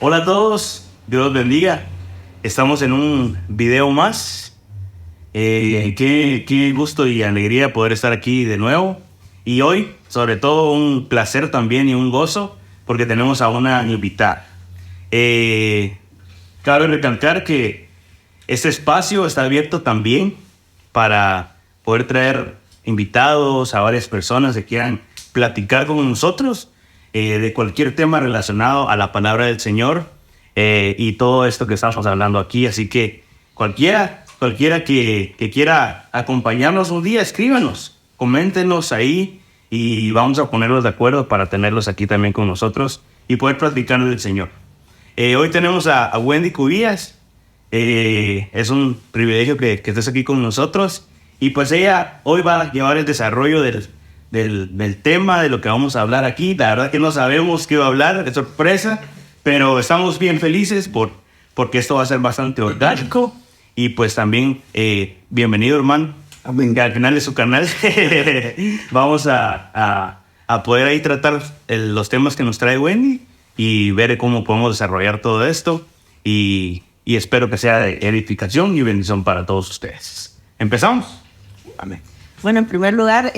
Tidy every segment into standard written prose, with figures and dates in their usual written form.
Hola a todos, Dios los bendiga. Estamos en un video más. Qué gusto y alegría poder estar aquí de nuevo. Y hoy, sobre todo, un placer también y un gozo, porque tenemos a una invitada. Cabe recalcar que este espacio está abierto también para poder traer invitados a varias personas que quieran platicar con nosotros de cualquier tema relacionado a la palabra del Señor y todo esto que estamos hablando aquí. Así que cualquiera que quiera acompañarnos un día, escríbanos, coméntenos ahí y vamos a ponerlos de acuerdo para tenerlos aquí también con nosotros y poder platicar del Señor. Hoy tenemos a Wendy Cubillas. Es un privilegio que estés aquí con nosotros. Y pues ella hoy va a llevar el desarrollo del tema, de lo que vamos a hablar aquí. La verdad que no sabemos qué va a hablar, es sorpresa, pero estamos bien felices porque esto va a ser bastante orgánico. Y pues también, bienvenido, hermano. Amén. Que al final de su canal vamos a poder ahí tratar los temas que nos trae Wendy y ver cómo podemos desarrollar todo esto. Y espero que sea de edificación y bendición para todos ustedes. ¿Empezamos? Amén. Bueno, en primer lugar,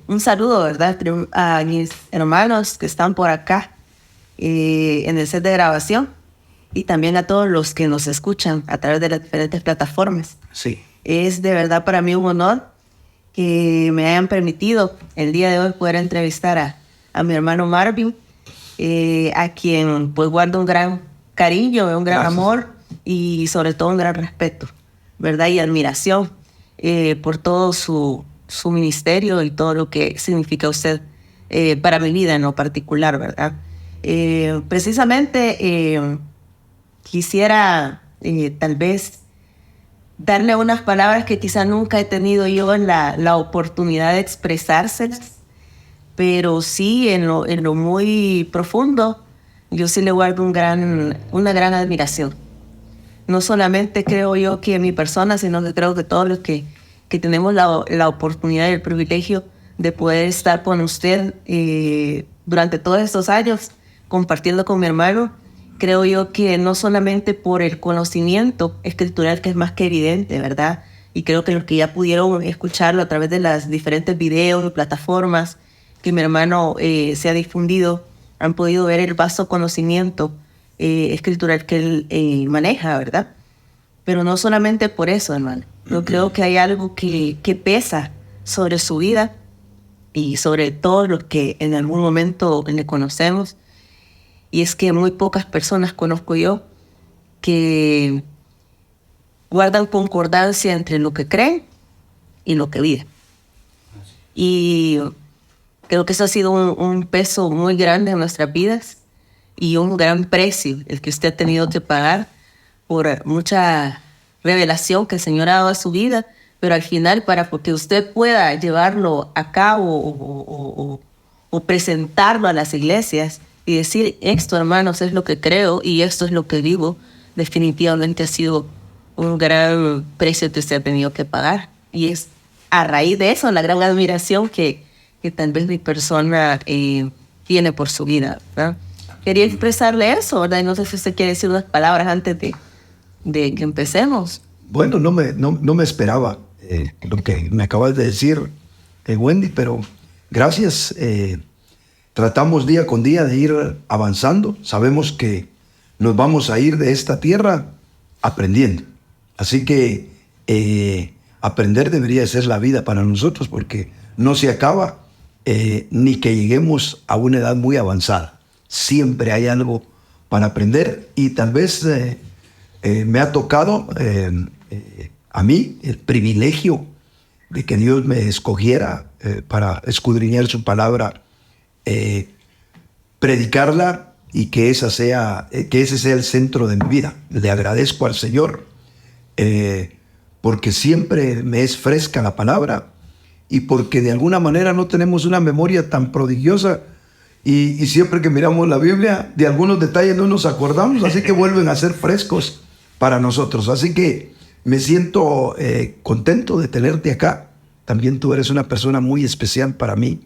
un saludo, ¿verdad?, a mis hermanos que están por acá en el set de grabación y también a todos los que nos escuchan a través de las diferentes plataformas. Sí. Es de verdad para mí un honor que me hayan permitido el día de hoy poder entrevistar a mi hermano Marvin, a quien pues guardo un gran cariño, un gran amor y sobre todo un gran respeto, ¿verdad? Y admiración por todo su ministerio y todo lo que significa usted para mi vida en lo particular, ¿verdad? Precisamente quisiera tal vez darle unas palabras que quizá nunca he tenido yo la oportunidad de expresárselas, pero sí en lo muy profundo yo sí le guardo una gran admiración. No solamente creo yo que mi persona, sino que creo que todos los que tenemos la oportunidad y el privilegio de poder estar con usted durante todos estos años compartiendo con mi hermano, creo yo que no solamente por el conocimiento escritural, que es más que evidente, ¿verdad? Y creo que los que ya pudieron escucharlo a través de las diferentes videos y plataformas que mi hermano se ha difundido, han podido ver el vasto conocimiento escritural que él maneja, ¿verdad? Pero no solamente por eso, hermano. Yo creo que hay algo que pesa sobre su vida y sobre todos los que en algún momento le conocemos. Y es que muy pocas personas conozco yo que guardan concordancia entre lo que creen y lo que viven. Y creo que eso ha sido un peso muy grande en nuestras vidas y un gran precio el que usted ha tenido que pagar por mucha revelación que el Señor ha dado a su vida, pero al final para que usted pueda llevarlo a cabo o presentarlo a las iglesias y decir, esto, hermanos, es lo que creo y esto es lo que vivo, definitivamente ha sido un gran precio que usted ha tenido que pagar. Y es a raíz de eso la gran admiración que tal vez mi persona tiene por su vida, ¿verdad? Quería expresarle eso, ¿verdad? Y no sé si usted quiere decir unas palabras antes de que empecemos. Bueno, no me esperaba lo que me acabas de decir, Wendy, pero gracias. Tratamos día con día de ir avanzando. Sabemos que nos vamos a ir de esta tierra aprendiendo. Así que aprender debería ser la vida para nosotros, porque no se acaba ni que lleguemos a una edad muy avanzada. Siempre hay algo para aprender y tal vez me ha tocado a mí el privilegio de que Dios me escogiera para escudriñar su palabra, predicarla y que ese sea el centro de mi vida. Le agradezco al Señor porque siempre me es fresca la palabra y porque de alguna manera no tenemos una memoria tan prodigiosa y siempre que miramos la Biblia de algunos detalles no nos acordamos, así que vuelven a ser frescos para nosotros. Así que me siento contento de tenerte acá. También tú eres una persona muy especial para mí,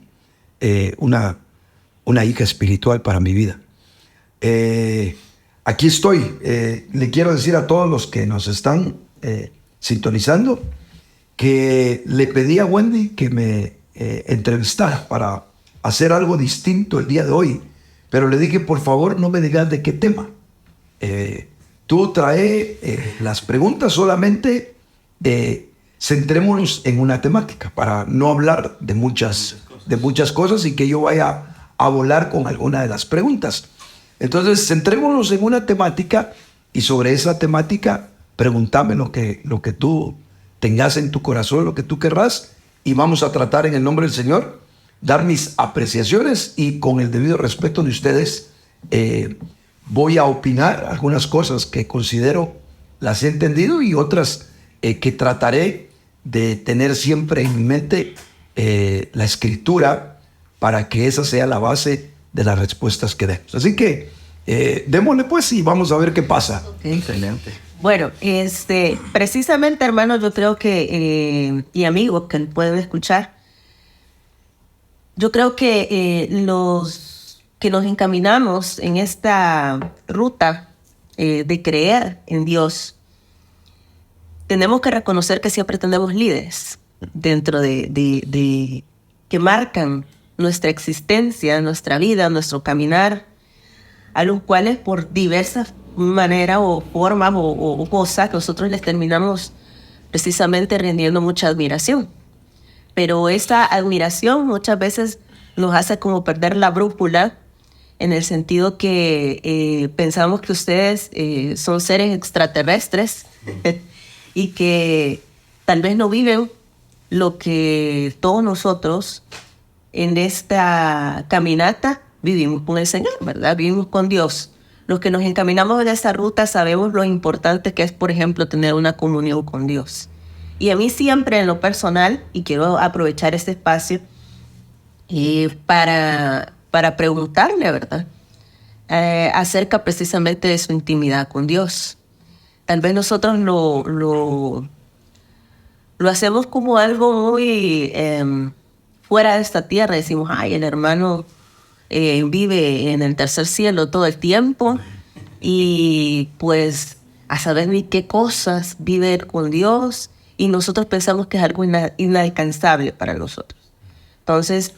una hija espiritual para mi vida. aquí estoy. Le quiero decir a todos los que nos están sintonizando que le pedí a Wendy que me entrevistara para hacer algo distinto el día de hoy, pero le dije, por favor, no me digas de qué tema. Tú trae las preguntas, solamente centrémonos en una temática para no hablar de muchas cosas y que yo vaya a volar con alguna de las preguntas. Entonces, centrémonos en una temática y sobre esa temática pregúntame lo que tú tengas en tu corazón, lo que tú querrás, y vamos a tratar en el nombre del Señor, dar mis apreciaciones y con el debido respeto de ustedes voy a opinar algunas cosas que considero las he entendido y otras que trataré de tener siempre en mi mente la escritura para que esa sea la base de las respuestas que demos. Así que démosle pues y vamos a ver qué pasa. Okay. Excelente. Bueno, precisamente, hermanos, yo creo que, y amigos que pueden escuchar, yo creo que los que nos encaminamos en esta ruta de creer en Dios, tenemos que reconocer que siempre tenemos líderes dentro de que marcan nuestra existencia, nuestra vida, nuestro caminar, a los cuales por diversas maneras o formas o cosas nosotros les terminamos precisamente rendiendo mucha admiración. Pero esa admiración muchas veces nos hace como perder la brújula, en el sentido que pensamos que ustedes son seres extraterrestres y que tal vez no viven lo que todos nosotros en esta caminata vivimos con el Señor, ¿verdad? Vivimos con Dios. Los que nos encaminamos en esta ruta sabemos lo importante que es, por ejemplo, tener una comunión con Dios. Y a mí siempre en lo personal, y quiero aprovechar este espacio para preguntarle, ¿verdad? Acerca precisamente de su intimidad con Dios. Tal vez nosotros lo hacemos como algo muy fuera de esta tierra. Decimos, ay, el hermano vive en el tercer cielo todo el tiempo y pues a saber ni qué cosas vive con Dios, y nosotros pensamos que es algo inalcanzable para nosotros. Entonces,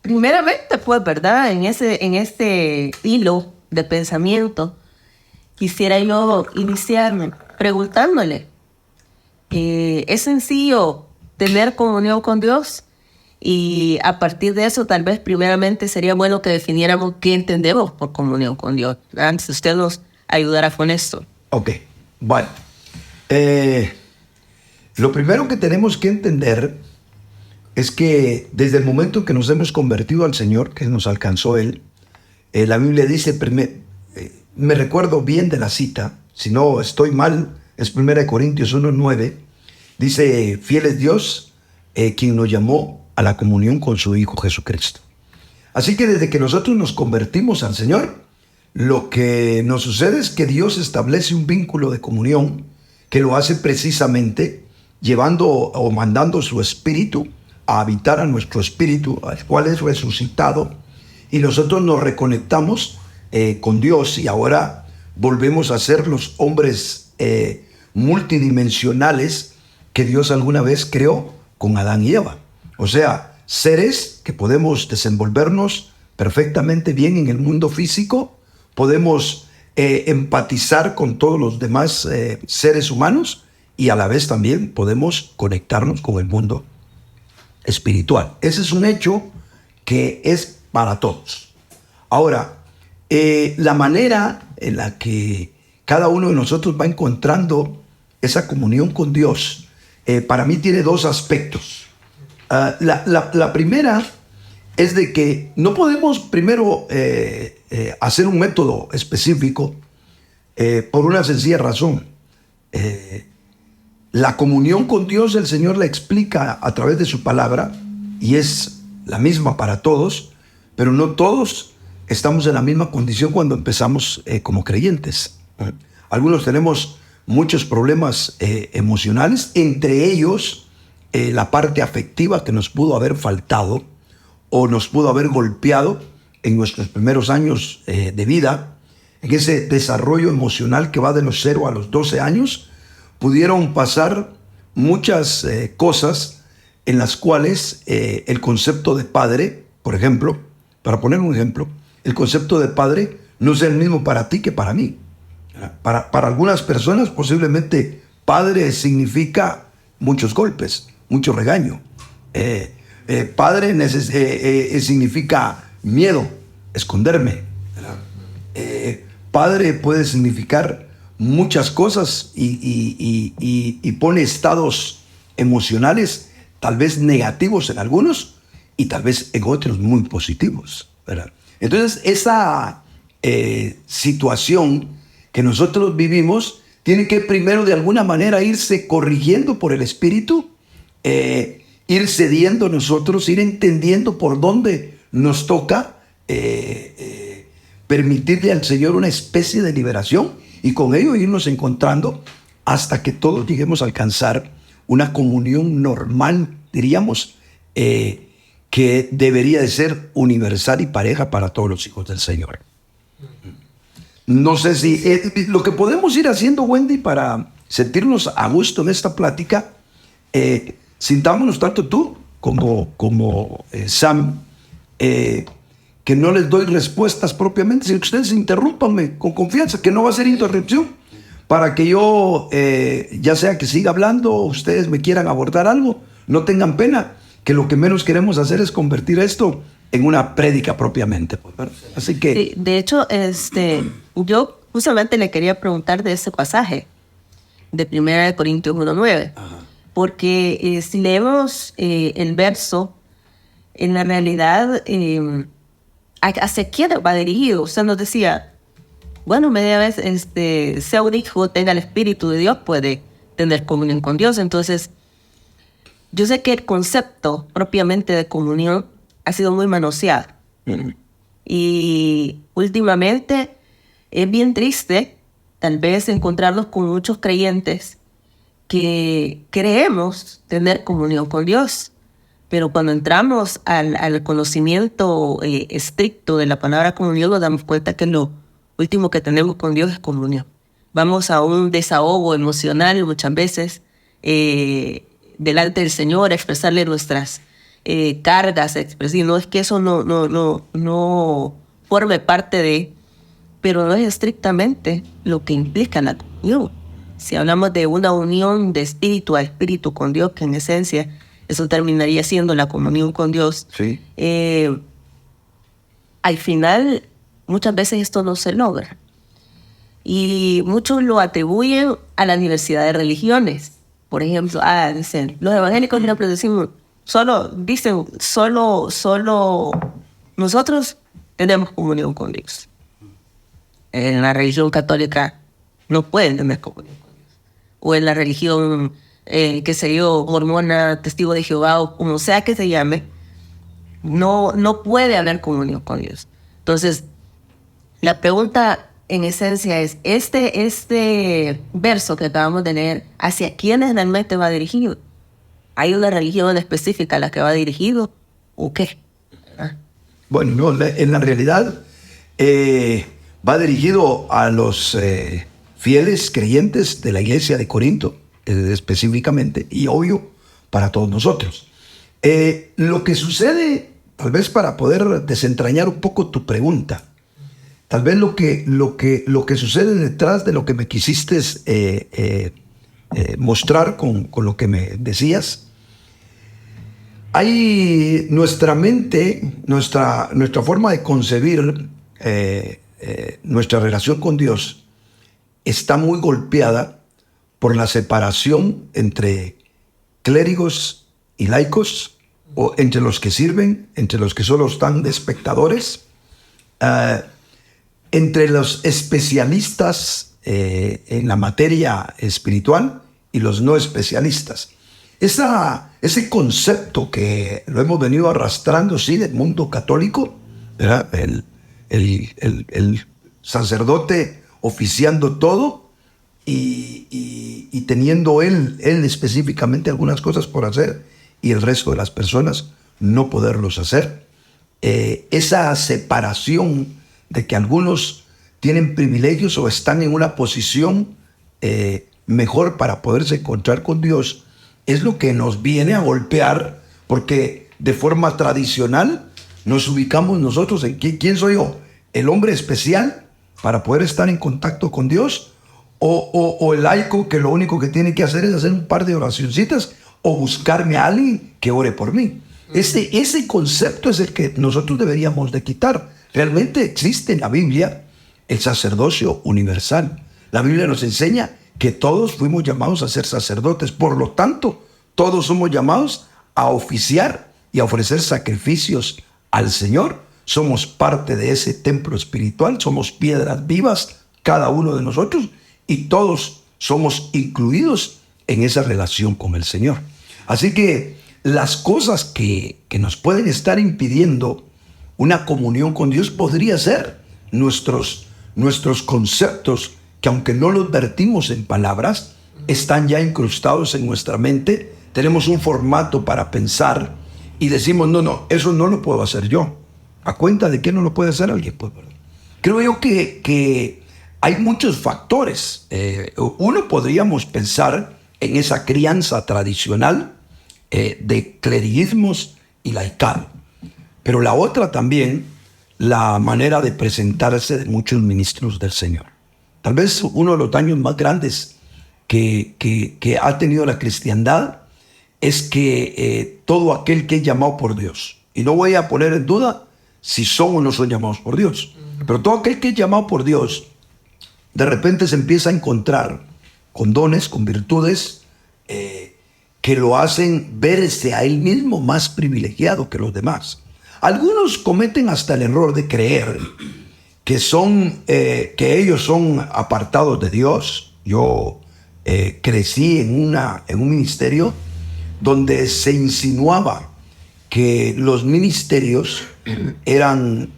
primeramente, pues, ¿verdad? En este hilo de pensamiento, quisiera yo iniciarme preguntándole, ¿es sencillo tener comunión con Dios? Y a partir de eso, tal vez primeramente sería bueno que definiéramos qué entendemos por comunión con Dios. Antes usted nos ayudará con esto. Ok, bueno. Lo primero que tenemos que entender es que desde el momento que nos hemos convertido al Señor, que nos alcanzó Él, la Biblia dice, me recuerdo bien de la cita, si no estoy mal, es 1 Corintios 1:9, dice, fiel es Dios, quien nos llamó a la comunión con su Hijo Jesucristo. Así que desde que nosotros nos convertimos al Señor, lo que nos sucede es que Dios establece un vínculo de comunión que lo hace precisamente llevando o mandando su espíritu a habitar a nuestro espíritu, al cual es resucitado, y nosotros nos reconectamos con Dios y ahora volvemos a ser los hombres multidimensionales que Dios alguna vez creó con Adán y Eva. O sea, seres que podemos desenvolvernos perfectamente bien en el mundo físico, podemos empatizar con todos los demás seres humanos y a la vez también podemos conectarnos con el mundo espiritual. Ese es un hecho que es para todos. Ahora, la manera en la que cada uno de nosotros va encontrando esa comunión con Dios, para mí tiene dos aspectos. La primera es de que no podemos primero hacer un método específico por una sencilla razón. La comunión con Dios el Señor la explica a través de su palabra y es la misma para todos, pero no todos estamos en la misma condición cuando empezamos como creyentes. Algunos tenemos muchos problemas emocionales, entre ellos la parte afectiva que nos pudo haber faltado o nos pudo haber golpeado en nuestros primeros años de vida, en ese desarrollo emocional que va de los 0 a los 12 años, pudieron pasar muchas cosas en las cuales el concepto de padre, por ejemplo, para poner un ejemplo, el concepto de padre no es el mismo para ti que para mí. Para algunas personas posiblemente padre significa muchos golpes, mucho regaño. Padre significa miedo, esconderme. Padre puede significar muchas cosas y pone estados emocionales tal vez negativos en algunos y tal vez en otros muy positivos, ¿verdad? Entonces esa situación que nosotros vivimos tiene que primero de alguna manera irse corrigiendo por el Espíritu, ir cediendo nosotros, ir entendiendo por dónde nos toca permitirle al Señor una especie de liberación y con ello irnos encontrando hasta que todos lleguemos a alcanzar una comunión normal, diríamos, que debería de ser universal y pareja para todos los hijos del Señor. No sé si lo que podemos ir haciendo, Wendy, para sentirnos a gusto en esta plática, sintámonos tanto tú como Sam, que no les doy respuestas propiamente, sino que ustedes interrúmpanme con confianza, que no va a ser interrupción, para que yo, ya sea que siga hablando, o ustedes me quieran abordar algo, no tengan pena, que lo que menos queremos hacer es convertir esto en una prédica propiamente. Así que... Sí, de hecho, yo justamente le quería preguntar de ese pasaje de 1 Corintios 1:9, porque si leemos el verso, en la realidad, ¿hacia quién va dirigido? O sea, nos decía, bueno, media vez sea un hijo, tenga el Espíritu de Dios, puede tener comunión con Dios. Entonces, yo sé que el concepto propiamente de comunión ha sido muy manoseado. Y últimamente es bien triste tal vez encontrarnos con muchos creyentes que creemos tener comunión con Dios, pero cuando entramos al conocimiento estricto de la palabra comunión, nos damos cuenta que lo último que tenemos con Dios es comunión. Vamos a un desahogo emocional muchas veces delante del Señor, a expresarle nuestras cargas, expresar. No es que eso no forme parte de, pero no es estrictamente lo que implica la comunión. Si hablamos de una unión de espíritu a espíritu con Dios, que en esencia eso terminaría siendo la comunión con Dios. Sí. Al final, muchas veces esto no se logra. Y muchos lo atribuyen a la diversidad de religiones. Por ejemplo, dicen, los evangélicos siempre decimos, solo nosotros tenemos comunión con Dios. En la religión católica no pueden tener comunión con Dios. O en la religión, qué sé yo, mormona, testigo de Jehová, o como sea que se llame, no puede haber comunión con Dios. Entonces, la pregunta en esencia es, este verso que acabamos de leer, ¿hacia quiénes realmente va dirigido? ¿Hay una religión específica a la que va dirigido o qué? Bueno, no, en la realidad va dirigido a los fieles creyentes de la iglesia de Corinto, específicamente, y obvio para todos nosotros. Lo que sucede, tal vez para poder desentrañar un poco tu pregunta, tal vez lo que sucede detrás de lo que me quisiste mostrar con lo que me decías, hay nuestra mente, nuestra forma de concebir nuestra relación con Dios está muy golpeada por la separación entre clérigos y laicos, o entre los que sirven, entre los que solo están de espectadores, entre los especialistas en la materia espiritual y los no especialistas. Ese concepto que lo hemos venido arrastrando, sí, del mundo católico, ¿verdad? El sacerdote oficiando todo y teniendo él específicamente algunas cosas por hacer y el resto de las personas no poderlos hacer. esa separación de que algunos tienen privilegios o están en una posición mejor para poderse encontrar con Dios, es lo que nos viene a golpear, porque de forma tradicional nos ubicamos nosotros en quién soy yo, el hombre especial para poder estar en contacto con Dios, o el laico que lo único que tiene que hacer es hacer un par de oracioncitas o buscarme a alguien que ore por mí. Ese concepto es el que nosotros deberíamos de quitar. Realmente existe en la Biblia el sacerdocio universal. La Biblia nos enseña que todos fuimos llamados a ser sacerdotes. Por lo tanto, todos somos llamados a oficiar y a ofrecer sacrificios al Señor. Somos parte de ese templo espiritual, somos piedras vivas, cada uno de nosotros, y todos somos incluidos en esa relación con el Señor. Así que las cosas que nos pueden estar impidiendo una comunión con Dios podría ser nuestros conceptos, que aunque no los vertimos en palabras, están ya incrustados en nuestra mente. Tenemos un formato para pensar y decimos, no, eso no lo puedo hacer yo. ¿A cuenta de que no lo puede hacer alguien? Pues, creo yo que hay muchos factores. Uno, podríamos pensar en esa crianza tradicional de cleriguismos y laicado. Pero la otra también, la manera de presentarse de muchos ministros del Señor. Tal vez uno de los daños más grandes que ha tenido la cristiandad es que todo aquel que es llamado por Dios, y no voy a poner en duda si son o no son llamados por Dios, pero todo aquel que es llamado por Dios, de repente se empieza a encontrar con dones, con virtudes, que lo hacen verse a él mismo más privilegiado que los demás. Algunos cometen hasta el error de creer que ellos son apartados de Dios. Yo crecí en un ministerio donde se insinuaba que los ministerios eran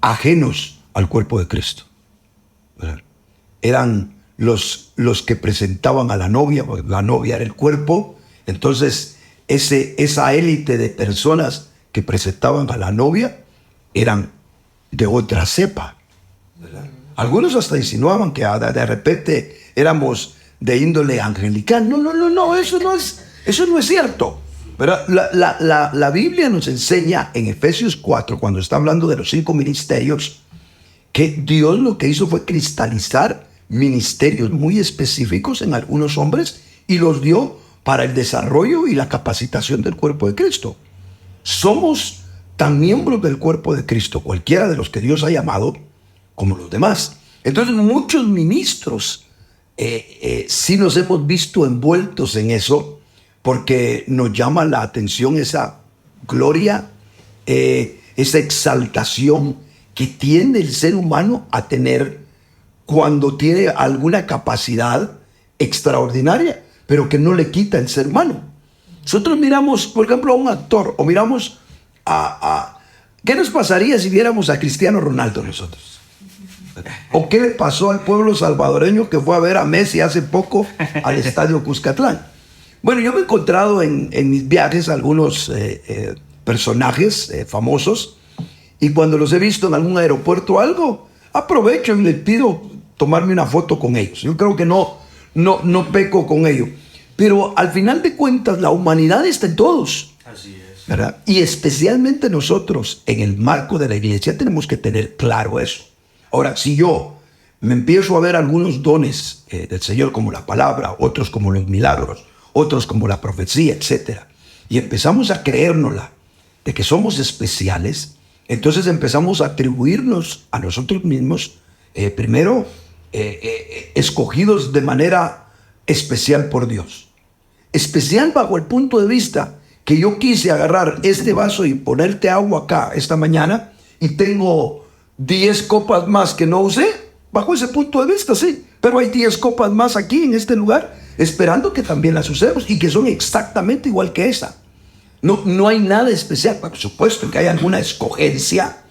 ajenos al cuerpo de Cristo, ¿verdad? Eran los que presentaban a la novia, porque la novia era el cuerpo. Entonces esa élite de personas que presentaban a la novia eran de otra cepa, ¿verdad? Algunos hasta insinuaban que de repente éramos de índole angelical. No, eso no es cierto. Pero la Biblia nos enseña en Efesios 4, cuando está hablando de los 5 ministerios, que Dios lo que hizo fue cristalizar ministerios muy específicos en algunos hombres y los dio para el desarrollo y la capacitación del cuerpo de Cristo. Somos tan miembros del cuerpo de Cristo, cualquiera de los que Dios ha llamado, como los demás. Entonces muchos ministros sí nos hemos visto envueltos en eso, porque nos llama la atención esa gloria, esa exaltación que tiende el ser humano a tener cuando tiene alguna capacidad extraordinaria, pero que no le quita el ser humano. Nosotros miramos, por ejemplo, a un actor, o miramos ¿qué nos pasaría si viéramos a Cristiano Ronaldo nosotros? ¿O qué le pasó al pueblo salvadoreño que fue a ver a Messi hace poco al Estadio Cuscatlán? Bueno, yo me he encontrado en mis viajes algunos personajes famosos, y cuando los he visto en algún aeropuerto o algo, aprovecho y les pido tomarme una foto con ellos. Yo creo que no peco con ello. Pero al final de cuentas, la humanidad está en todos. Así es. ¿Verdad? Y especialmente nosotros, en el marco de la iglesia, tenemos que tener claro eso. Ahora, si yo me empiezo a ver algunos dones del Señor, como la palabra, otros como los milagros, otros como la profecía, etc., y empezamos a creérnosla de que somos especiales, entonces empezamos a atribuirnos a nosotros mismos, primero, escogidos de manera especial por Dios. Especial bajo el punto de vista que yo quise agarrar este vaso y ponerte agua acá esta mañana, y tengo 10 copas más que no usé. Bajo ese punto de vista, sí. Pero hay 10 copas más aquí en este lugar, esperando que también las usemos y que son exactamente igual que esa. No hay nada especial. Por supuesto que hay alguna escogencia,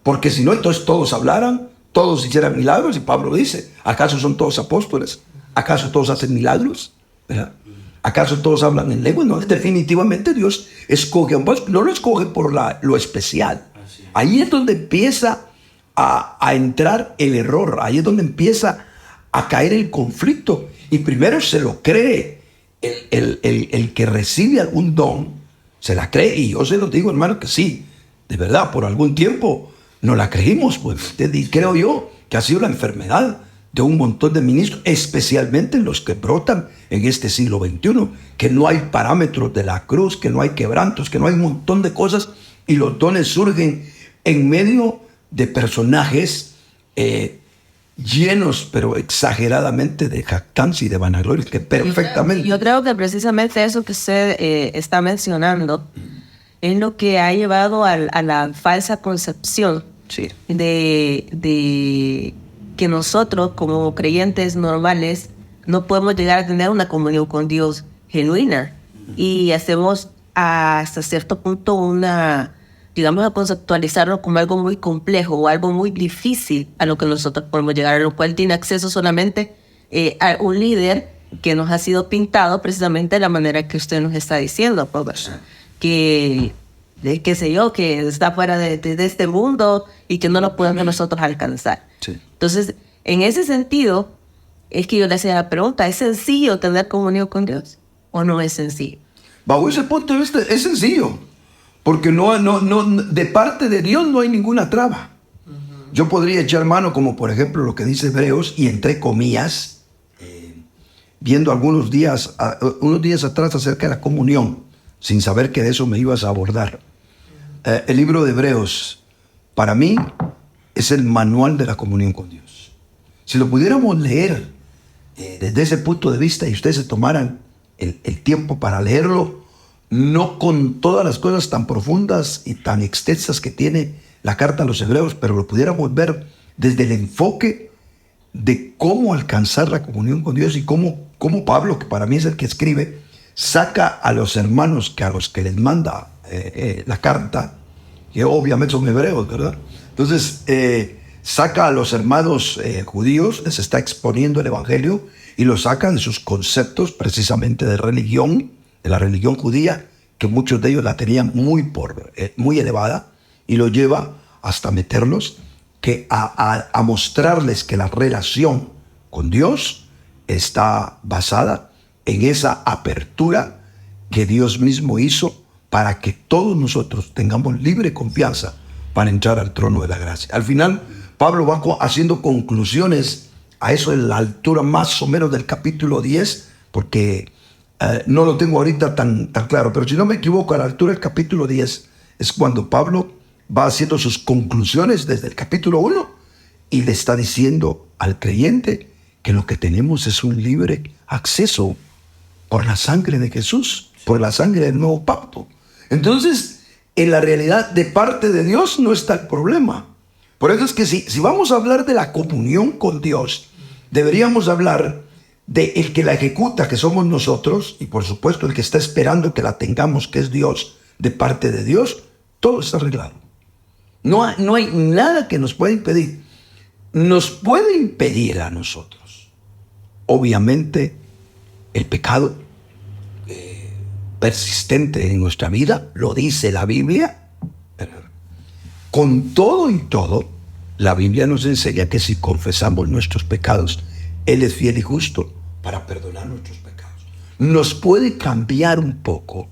porque si no, entonces todos hablaran, todos hicieran milagros. Y Pablo dice, ¿acaso son todos apóstoles? ¿Acaso todos hacen milagros? ¿Verdad? ¿Acaso todos hablan en lengua? No, definitivamente Dios escoge a un pueblo, no lo escoge por lo especial. Ahí es donde empieza a entrar el error, ahí es donde empieza a caer el conflicto. Y primero se lo cree el que recibe algún don, se la cree. Y yo se lo digo, hermano, que sí, de verdad, por algún tiempo no la creímos, pues. Y creo yo que ha sido la enfermedad de un montón de ministros, especialmente los que brotan en este siglo XXI, que no hay parámetros de la cruz, que no hay quebrantos, que no hay un montón de cosas, y los dones surgen en medio de personajes llenos, pero exageradamente, de jactancia y de vanagloria, que perfectamente... Yo creo que precisamente eso que usted está mencionando es lo que ha llevado a la falsa concepción Sí. de que nosotros como creyentes normales no podemos llegar a tener una comunión con Dios genuina, y hacemos hasta cierto punto digamos, a conceptualizarlo como algo muy complejo o algo muy difícil a lo que nosotros podemos llegar, a lo cual tiene acceso solamente a un líder que nos ha sido pintado precisamente de la manera que usted nos está diciendo, Robert, que qué sé yo, que está fuera de este mundo y que no lo podemos nosotros alcanzar. Sí. Entonces, en ese sentido, es que yo le hacía la pregunta, ¿es sencillo tener comunión con Dios o no es sencillo? Bajo ese punto de vista es sencillo, porque no, de parte de Dios no hay ninguna traba. Yo podría echar mano, como por ejemplo lo que dice Hebreos, y entre comillas, viendo unos días atrás acerca de la comunión, sin saber que de eso me ibas a abordar. El libro de Hebreos, para mí, es el manual de la comunión con Dios. Si lo pudiéramos leer desde ese punto de vista y ustedes se tomaran el tiempo para leerlo, no con todas las cosas tan profundas y tan extensas que tiene la carta a los Hebreos, pero lo pudiéramos ver desde el enfoque de cómo alcanzar la comunión con Dios y cómo Pablo, que para mí es el que escribe, saca a los hermanos a los que les manda la carta, que obviamente son hebreos, ¿verdad? Entonces, saca a los hermanos judíos, les está exponiendo el evangelio y los saca de sus conceptos precisamente de religión, de la religión judía, que muchos de ellos la tenían muy elevada, y lo lleva hasta meterlos a mostrarles que la relación con Dios está basada en esa apertura que Dios mismo hizo para que todos nosotros tengamos libre confianza para entrar al trono de la gracia. Al final, Pablo va haciendo conclusiones a eso en la altura más o menos del capítulo 10, porque no lo tengo ahorita tan claro, pero si no me equivoco, a la altura del capítulo 10 es cuando Pablo va haciendo sus conclusiones desde el capítulo 1 y le está diciendo al creyente que lo que tenemos es un libre acceso por la sangre de Jesús, por la sangre del nuevo pacto. Entonces, en la realidad, de parte de Dios no está el problema. Por eso es que si vamos a hablar de la comunión con Dios, deberíamos hablar de el que la ejecuta, que somos nosotros, y por supuesto el que está esperando que la tengamos, que es Dios. De parte de Dios, todo está arreglado. No hay nada que nos pueda impedir. Nos puede impedir a nosotros, obviamente, el pecado persistente en nuestra vida, lo dice la Biblia. Con todo y todo, la Biblia nos enseña que si confesamos nuestros pecados, Él es fiel y justo para perdonar nuestros pecados. Nos puede cambiar un poco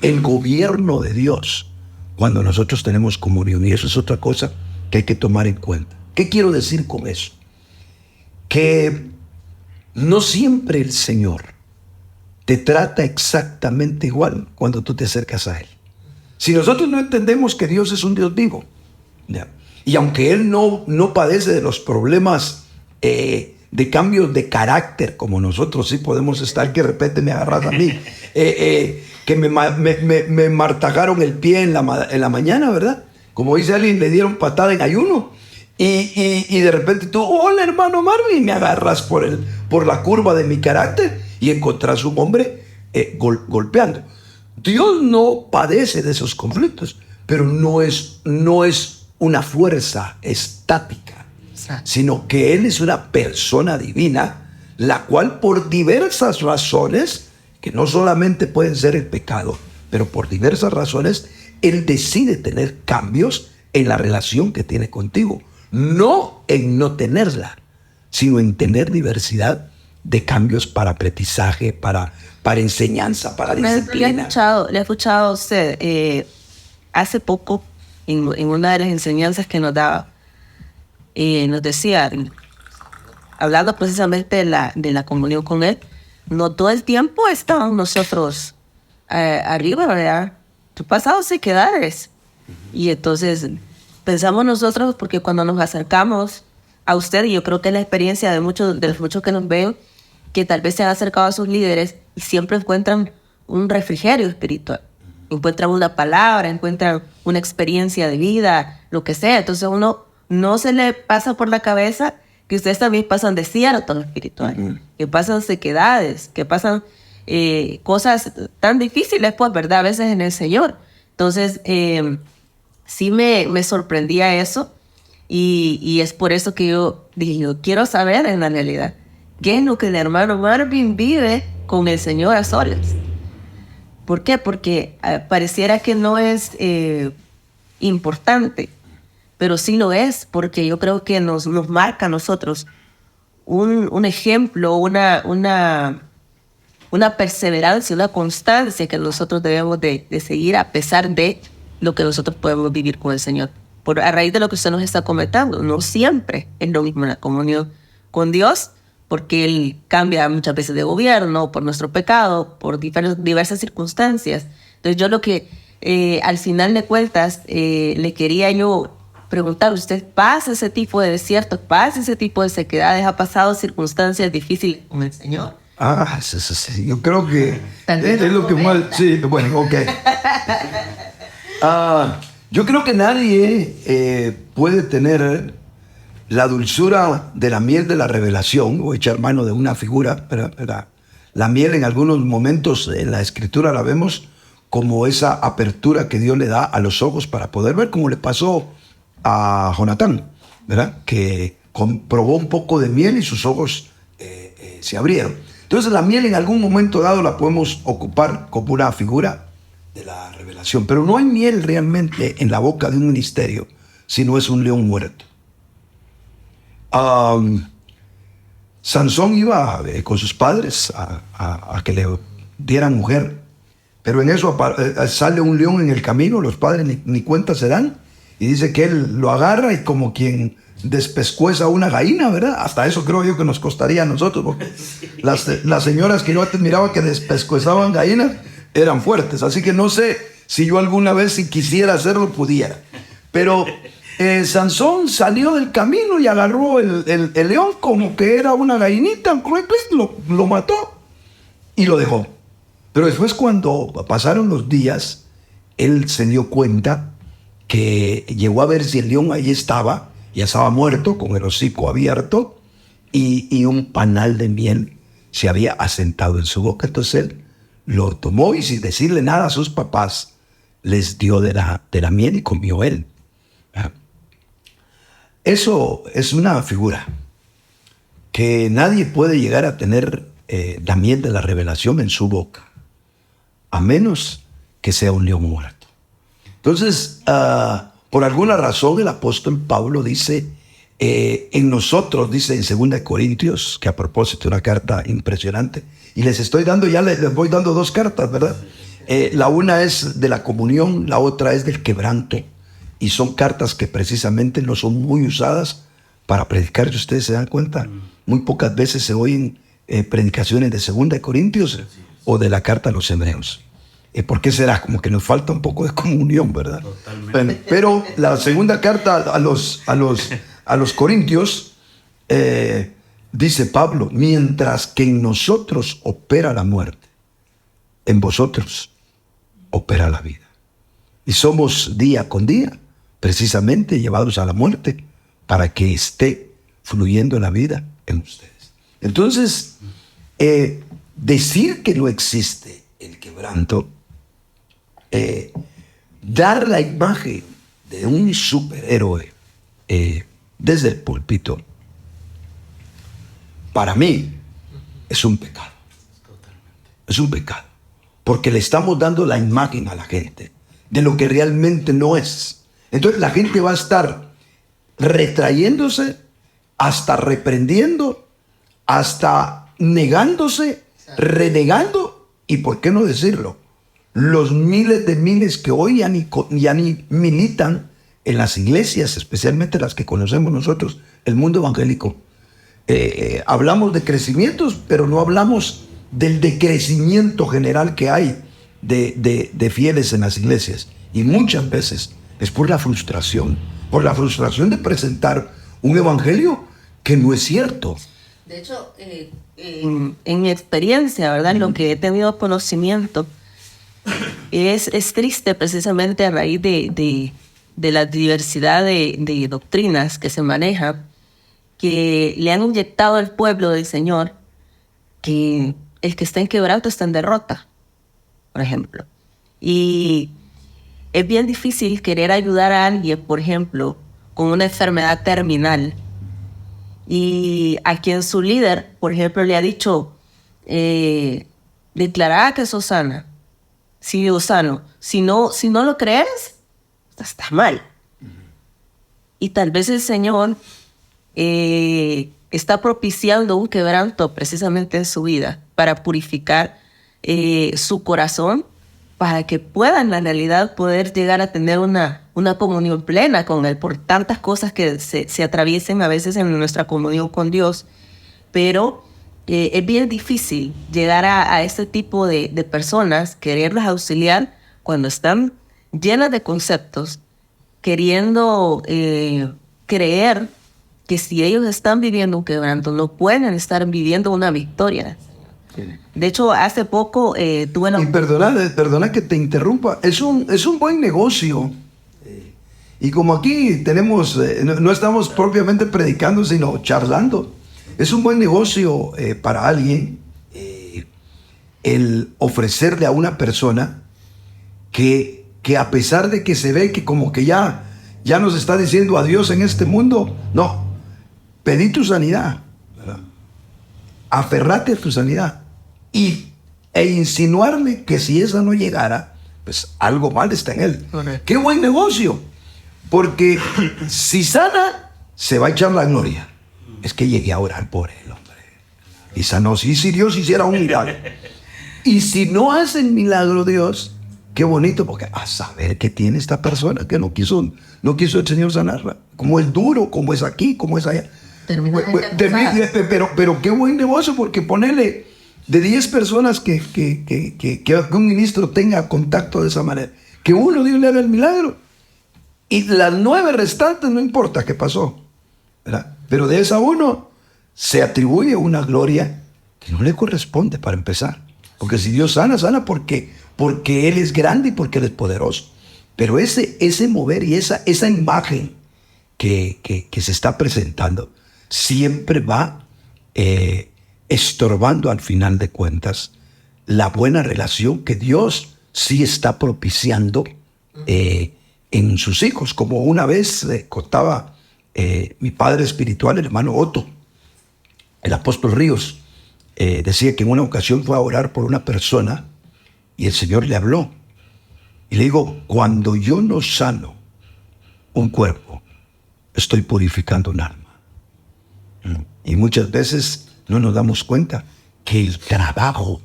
el gobierno de Dios cuando nosotros tenemos comunión, y eso es otra cosa que hay que tomar en cuenta. ¿Qué quiero decir con eso? Que no siempre el Señor te trata exactamente igual cuando tú te acercas a Él. Si nosotros no entendemos que Dios es un Dios vivo, ¿ya? Y aunque Él no padece de los problemas de cambios de carácter como nosotros sí podemos estar, que de repente me agarras a mí, que me martajaron el pie en la mañana, ¿verdad? Como dice alguien, le dieron patada en ayuno. Y de repente tú, hola hermano Marvin, y me agarras por la curva de mi carácter y encontrás un hombre golpeando. Dios no padece de esos conflictos, pero no es una fuerza estática, sino que Él es una persona divina, la cual por diversas razones, que no solamente pueden ser el pecado, pero por diversas razones, Él decide tener cambios en la relación que tiene contigo. No en no tenerla, sino en tener diversidad de cambios para aprendizaje, para enseñanza, para disciplina. Le he escuchado a usted hace poco en una de las enseñanzas que nos daba, nos decía, hablando precisamente de la comunión con Él, no todo el tiempo estamos nosotros arriba, ¿verdad? Pasados sequedades. Y entonces pensamos nosotros, porque cuando nos acercamos a usted, y yo creo que es la experiencia de los muchos que nos ven, que tal vez se han acercado a sus líderes y siempre encuentran un refrigerio espiritual. Encuentran una palabra, encuentran una experiencia de vida, lo que sea. Entonces uno no se le pasa por la cabeza que ustedes también pasan desiertos espirituales, que pasan sequedades, que pasan cosas tan difíciles, pues, ¿verdad? A veces en el Señor. Entonces, sí me sorprendía eso y es por eso que yo dije, yo quiero saber en la realidad qué es lo que el hermano Marvin vive con el Señor a solas. ¿Por qué? Porque pareciera que no es importante, pero sí lo es, porque yo creo que nos marca a nosotros un ejemplo, una perseverancia, una constancia que nosotros debemos de seguir a pesar de lo que nosotros podemos vivir con el Señor. A raíz de lo que usted nos está comentando, no siempre es lo mismo la comunión con Dios, porque Él cambia muchas veces de gobierno, por nuestro pecado, por diversas circunstancias. Entonces yo lo que al final de cuentas le quería yo preguntar, ¿usted pasa ese tipo de desiertos, pasa ese tipo de sequedades, ha pasado circunstancias difíciles con el Señor? Sí, yo creo que es lo que más... Sí, bueno, ok. Yo creo que nadie puede tener la dulzura de la miel de la revelación, o echar mano de una figura, ¿verdad? La miel en algunos momentos en la Escritura la vemos como esa apertura que Dios le da a los ojos para poder ver, como le pasó a Jonatán, ¿verdad? Que probó un poco de miel y sus ojos se abrieron. Entonces la miel en algún momento dado la podemos ocupar como una figura de la revelación, pero no hay miel realmente en la boca de un ministerio si no es un león muerto. Sansón iba con sus padres a que le dieran mujer, pero en eso sale un león en el camino, los padres ni cuenta se dan, y dice que él lo agarra y como quien despescueza una gallina, ¿verdad? Hasta eso creo yo que nos costaría a nosotros, porque las señoras que yo antes miraba que despescuezaban gallinas eran fuertes, así que no sé si yo alguna vez, si quisiera hacerlo, pudiera. Pero Sansón salió del camino y agarró el león como que era una gallinita, lo mató y lo dejó. Pero después, cuando pasaron los días, él se dio cuenta que llegó a ver si el león ahí estaba, ya estaba muerto, con el hocico abierto, y un panal de miel se había asentado en su boca. Entonces él lo tomó y, sin decirle nada a sus papás, les dio de la miel y comió él. Eso es una figura que nadie puede llegar a tener la miel de la revelación en su boca, a menos que sea un león muerto. Entonces, por alguna razón, el apóstol Pablo dice, en nosotros, dice en 2 Corintios, que a propósito, una carta impresionante, y les voy dando 2 cartas, ¿verdad? La una es de la comunión, la otra es del quebranto, y son cartas que precisamente no son muy usadas para predicar. Si ustedes se dan cuenta, muy pocas veces se oyen predicaciones de 2 Corintios o de la carta a los hebreos. ¿Por qué será? Como que nos falta un poco de comunión, ¿verdad? Totalmente. Pero la segunda carta a los Corintios, dice Pablo, mientras que en nosotros opera la muerte, en vosotros opera la vida. Y somos día con día, precisamente llevados a la muerte, para que esté fluyendo la vida en ustedes. Entonces, decir que no existe el quebranto, dar la imagen de un superhéroe desde el púlpito, para mí es un pecado. Es un pecado. Porque le estamos dando la imagen a la gente de lo que realmente no es. Entonces la gente va a estar retrayéndose, hasta reprendiendo, hasta negándose, renegando, y por qué no decirlo, los miles de miles que hoy ya ni militan en las iglesias, especialmente las que conocemos nosotros, el mundo evangélico. Hablamos de crecimientos, pero no hablamos del decrecimiento general que hay de fieles en las iglesias. Y muchas veces es por la frustración de presentar un evangelio que no es cierto. De hecho, en mi experiencia, ¿verdad? Lo que he tenido conocimiento es triste precisamente a raíz de la diversidad de doctrinas que se maneja, que le han inyectado al pueblo del Señor que el que está en quebranto está en derrota, por ejemplo. Y es bien difícil querer ayudar a alguien, por ejemplo, con una enfermedad terminal, y a quien su líder, por ejemplo, le ha dicho, declará que sos sana, sí o sano. Si no lo crees, estás mal. Y tal vez el Señor está propiciando un quebranto precisamente en su vida para purificar su corazón, para que pueda en la realidad poder llegar a tener una comunión plena con Él, por tantas cosas que se atraviesen a veces en nuestra comunión con Dios. Pero es bien difícil llegar a este tipo de personas, quererlas auxiliar cuando están llenas de conceptos, queriendo creer que si ellos están viviendo un quebranto, no pueden estar viviendo una victoria. De hecho, hace poco tuve la... Y perdona que te interrumpa, es un buen negocio. Y como aquí tenemos, no estamos propiamente predicando, sino charlando, es un buen negocio para alguien el ofrecerle a una persona que a pesar de que se ve que como que ya nos está diciendo adiós en este mundo, no, pedí tu sanidad, ¿verdad? Aferrate a tu sanidad. E insinuarle que si esa no llegara, pues algo mal está en él. Okay. ¡Qué buen negocio! Porque si sana, se va a echar la gloria. Es que llegué a orar por él, hombre. Y sanó. Si Dios hiciera un milagro. Y si no hace el milagro Dios, qué bonito, porque a saber qué tiene esta persona que no quiso el Señor sanarla. Como es duro, como es aquí, como es allá. Pero qué buen negocio, porque ponerle de 10 personas que un ministro tenga contacto de esa manera, que uno Dios le haga el milagro, y las 9 restantes no importa qué pasó, ¿verdad? Pero de esa uno se atribuye una gloria que no le corresponde para empezar. Porque si Dios sana porque Él es grande y porque Él es poderoso. Pero ese mover y esa imagen que se está presentando siempre va estorbando al final de cuentas la buena relación que Dios sí está propiciando en sus hijos. Como una vez contaba mi padre espiritual, el hermano Otto, el apóstol Ríos, decía que en una ocasión fue a orar por una persona y el Señor le habló y le dijo: cuando yo no sano un cuerpo, estoy purificando un alma. Y muchas veces no nos damos cuenta que el trabajo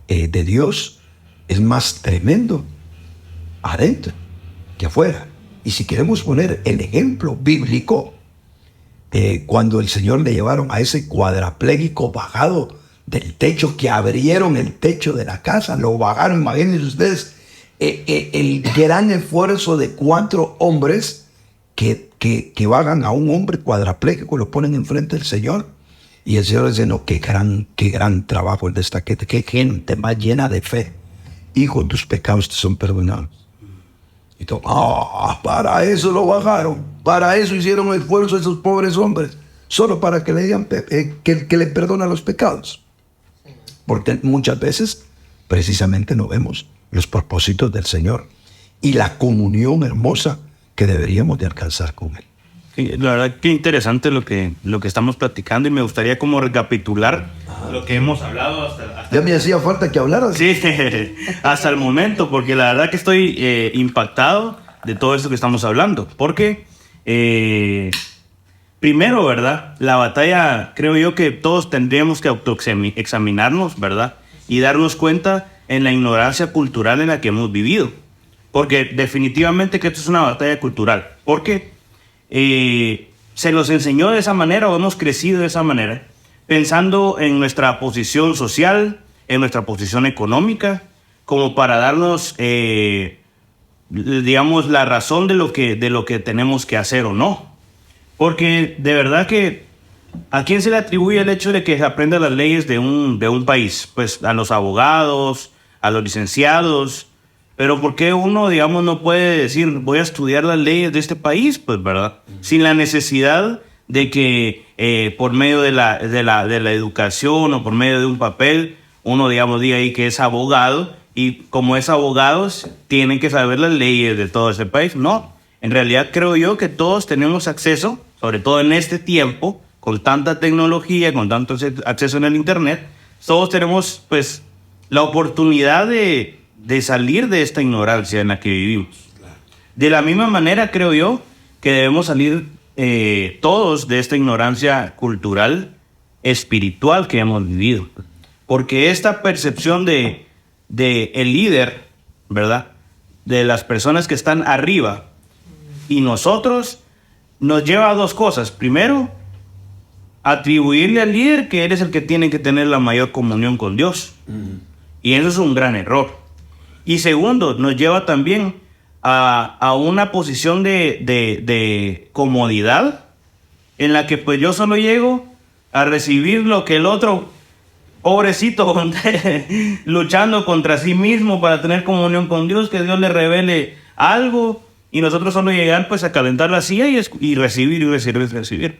de Dios es más tremendo adentro que afuera. Y si queremos poner el ejemplo bíblico, cuando el Señor le llevaron a ese cuadraplégico bajado del techo, que abrieron el techo de la casa, lo bajaron, imagínense ustedes, el gran esfuerzo de 4 hombres que bajan a un hombre cuadraplégico, lo ponen enfrente del Señor. Y el Señor dice: no, qué gran trabajo el de esta gente, qué gente más llena de fe. Hijo, tus pecados te son perdonados. Y todo, para eso lo bajaron, para eso hicieron el esfuerzo esos pobres hombres, solo para que le digan que le perdona los pecados. Porque muchas veces precisamente no vemos los propósitos del Señor y la comunión hermosa que deberíamos de alcanzar con Él. La verdad que interesante lo que estamos platicando, y me gustaría como recapitular lo que hemos hablado hasta Ya me hacía falta que hablaras. sí, hasta el momento, porque la verdad que estoy impactado de todo esto que estamos hablando. Porque, primero, ¿verdad? La batalla, creo yo que todos tendríamos que autoexaminarnos, ¿verdad? Y darnos cuenta en la ignorancia cultural en la que hemos vivido. Porque definitivamente que esto es una batalla cultural. Porque se nos enseñó de esa manera o hemos crecido de esa manera, pensando en nuestra posición social, en nuestra posición económica, como para darnos, digamos, la razón de lo que tenemos que hacer o no. Porque de verdad que, ¿a quién se le atribuye el hecho de que se aprenda las leyes de un país? Pues a los abogados, a los licenciados. Pero ¿por qué uno, digamos, no puede decir, voy a estudiar las leyes de este país? Pues, ¿verdad? Sin la necesidad de que por medio de la educación o por medio de un papel, uno, digamos, diga ahí que es abogado y como es abogado, tienen que saber las leyes de todo ese país. No, en realidad creo yo que todos tenemos acceso, sobre todo en este tiempo, con tanta tecnología, con tanto acceso en el internet, todos tenemos, pues, la oportunidad de salir de esta ignorancia en la que vivimos. De la misma manera, creo yo, que debemos salir todos de esta ignorancia cultural, espiritual que hemos vivido. Porque esta percepción de el líder, ¿verdad? De las personas que están arriba y nosotros, nos lleva a dos cosas. Primero, atribuirle al líder que él es el que tiene que tener la mayor comunión con Dios. Y eso es un gran error. Y segundo, nos lleva también a una posición de comodidad en la que pues yo solo llego a recibir lo que el otro, pobrecito, luchando contra sí mismo para tener comunión con Dios, que Dios le revele algo y nosotros solo llegar pues a calentar la silla y recibir.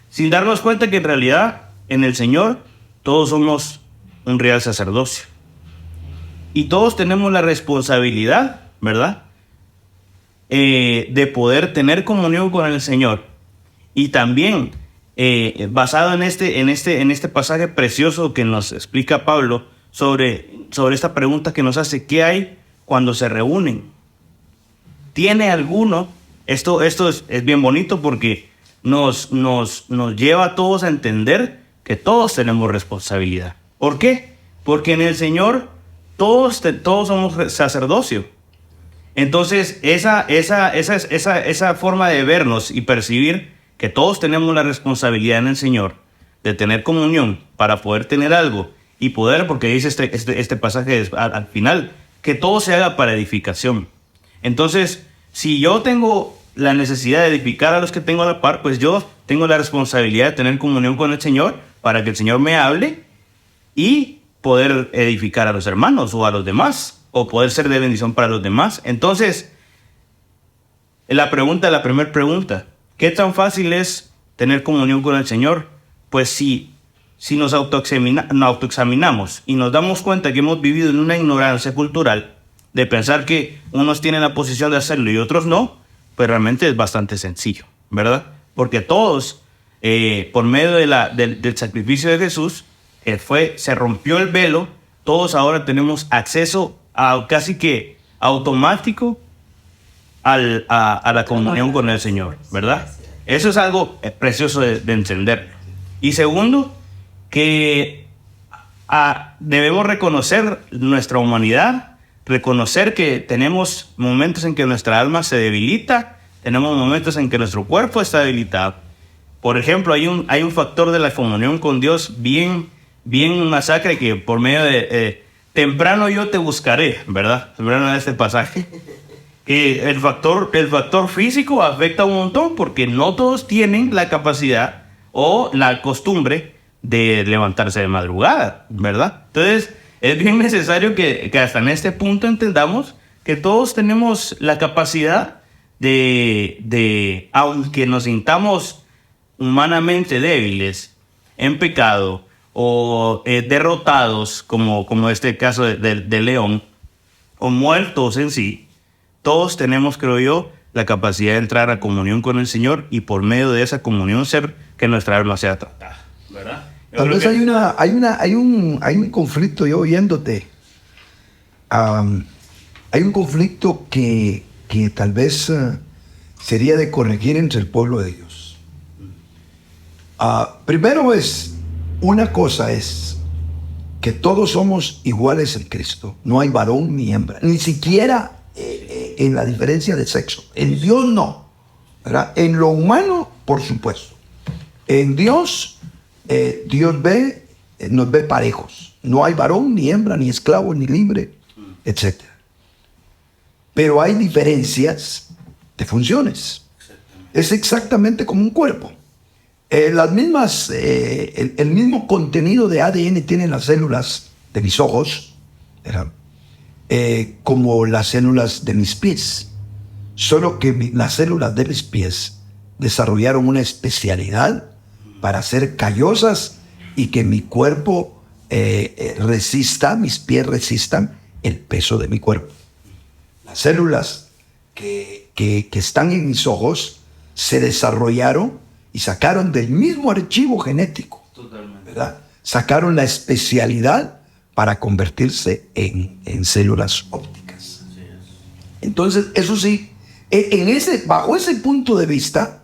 Sin darnos cuenta que en realidad en el Señor todos somos un real sacerdocio. Y todos tenemos la responsabilidad, ¿verdad? De poder tener comunión con el Señor. Y también, basado en este pasaje precioso que nos explica Pablo sobre esta pregunta que nos hace, ¿qué hay cuando se reúnen? ¿Tiene alguno? Esto es bien bonito porque nos lleva a todos a entender que todos tenemos responsabilidad. ¿Por qué? Porque en el Señor todos somos sacerdocio. Entonces, esa forma de vernos y percibir que todos tenemos la responsabilidad en el Señor de tener comunión para poder tener algo y poder, porque dice este pasaje al final, que todo se haga para edificación. Entonces, si yo tengo la necesidad de edificar a los que tengo a la par, pues yo tengo la responsabilidad de tener comunión con el Señor para que el Señor me hable y poder edificar a los hermanos o a los demás, o poder ser de bendición para los demás. Entonces, la primera pregunta, ¿qué tan fácil es tener comunión con el Señor? Pues si nos autoexaminamos y nos damos cuenta que hemos vivido en una ignorancia cultural de pensar que unos tienen la posición de hacerlo y otros no, pues realmente es bastante sencillo, ¿verdad? Porque todos, por medio del sacrificio de Jesús, se rompió el velo, todos ahora tenemos acceso casi que automático a la comunión con el Señor, ¿verdad? Eso es algo precioso de entender. Y segundo, que debemos reconocer nuestra humanidad, reconocer que tenemos momentos en que nuestra alma se debilita, tenemos momentos en que nuestro cuerpo está debilitado. Por ejemplo, hay un factor de la comunión con Dios bien masacre que por medio de temprano yo te buscaré, ¿verdad? Temprano en este pasaje. El factor físico afecta un montón porque no todos tienen la capacidad o la costumbre de levantarse de madrugada, ¿verdad? Entonces, es bien necesario que hasta en este punto entendamos que todos tenemos la capacidad de aunque nos sintamos humanamente débiles, en pecado o derrotados, como este caso de León, o muertos en sí, todos tenemos, creo yo, la capacidad de entrar a comunión con el Señor y por medio de esa comunión ser que nuestra alma sea tratada, ¿verdad? Tal vez hay un conflicto, yo oyéndote. Hay un conflicto que tal vez sería de corregir entre el pueblo de Dios. Primero una cosa es que todos somos iguales en Cristo. No hay varón ni hembra, ni siquiera en la diferencia de sexo. En Dios no, ¿verdad? En lo humano, por supuesto. En Dios, Dios nos ve parejos. No hay varón, ni hembra, ni esclavo, ni libre, etc. Pero hay diferencias de funciones. Es exactamente como un cuerpo. El mismo contenido de ADN tienen las células de mis ojos, ¿verdad? Como las células de mis pies. Solo que las células de mis pies desarrollaron una especialidad para ser callosas y que mi cuerpo mis pies resistan el peso de mi cuerpo. Las células que están en mis ojos se desarrollaron y sacaron del mismo archivo genético. Totalmente. ¿Verdad? Sacaron la especialidad para convertirse en células ópticas. Entonces, eso sí, bajo ese punto de vista,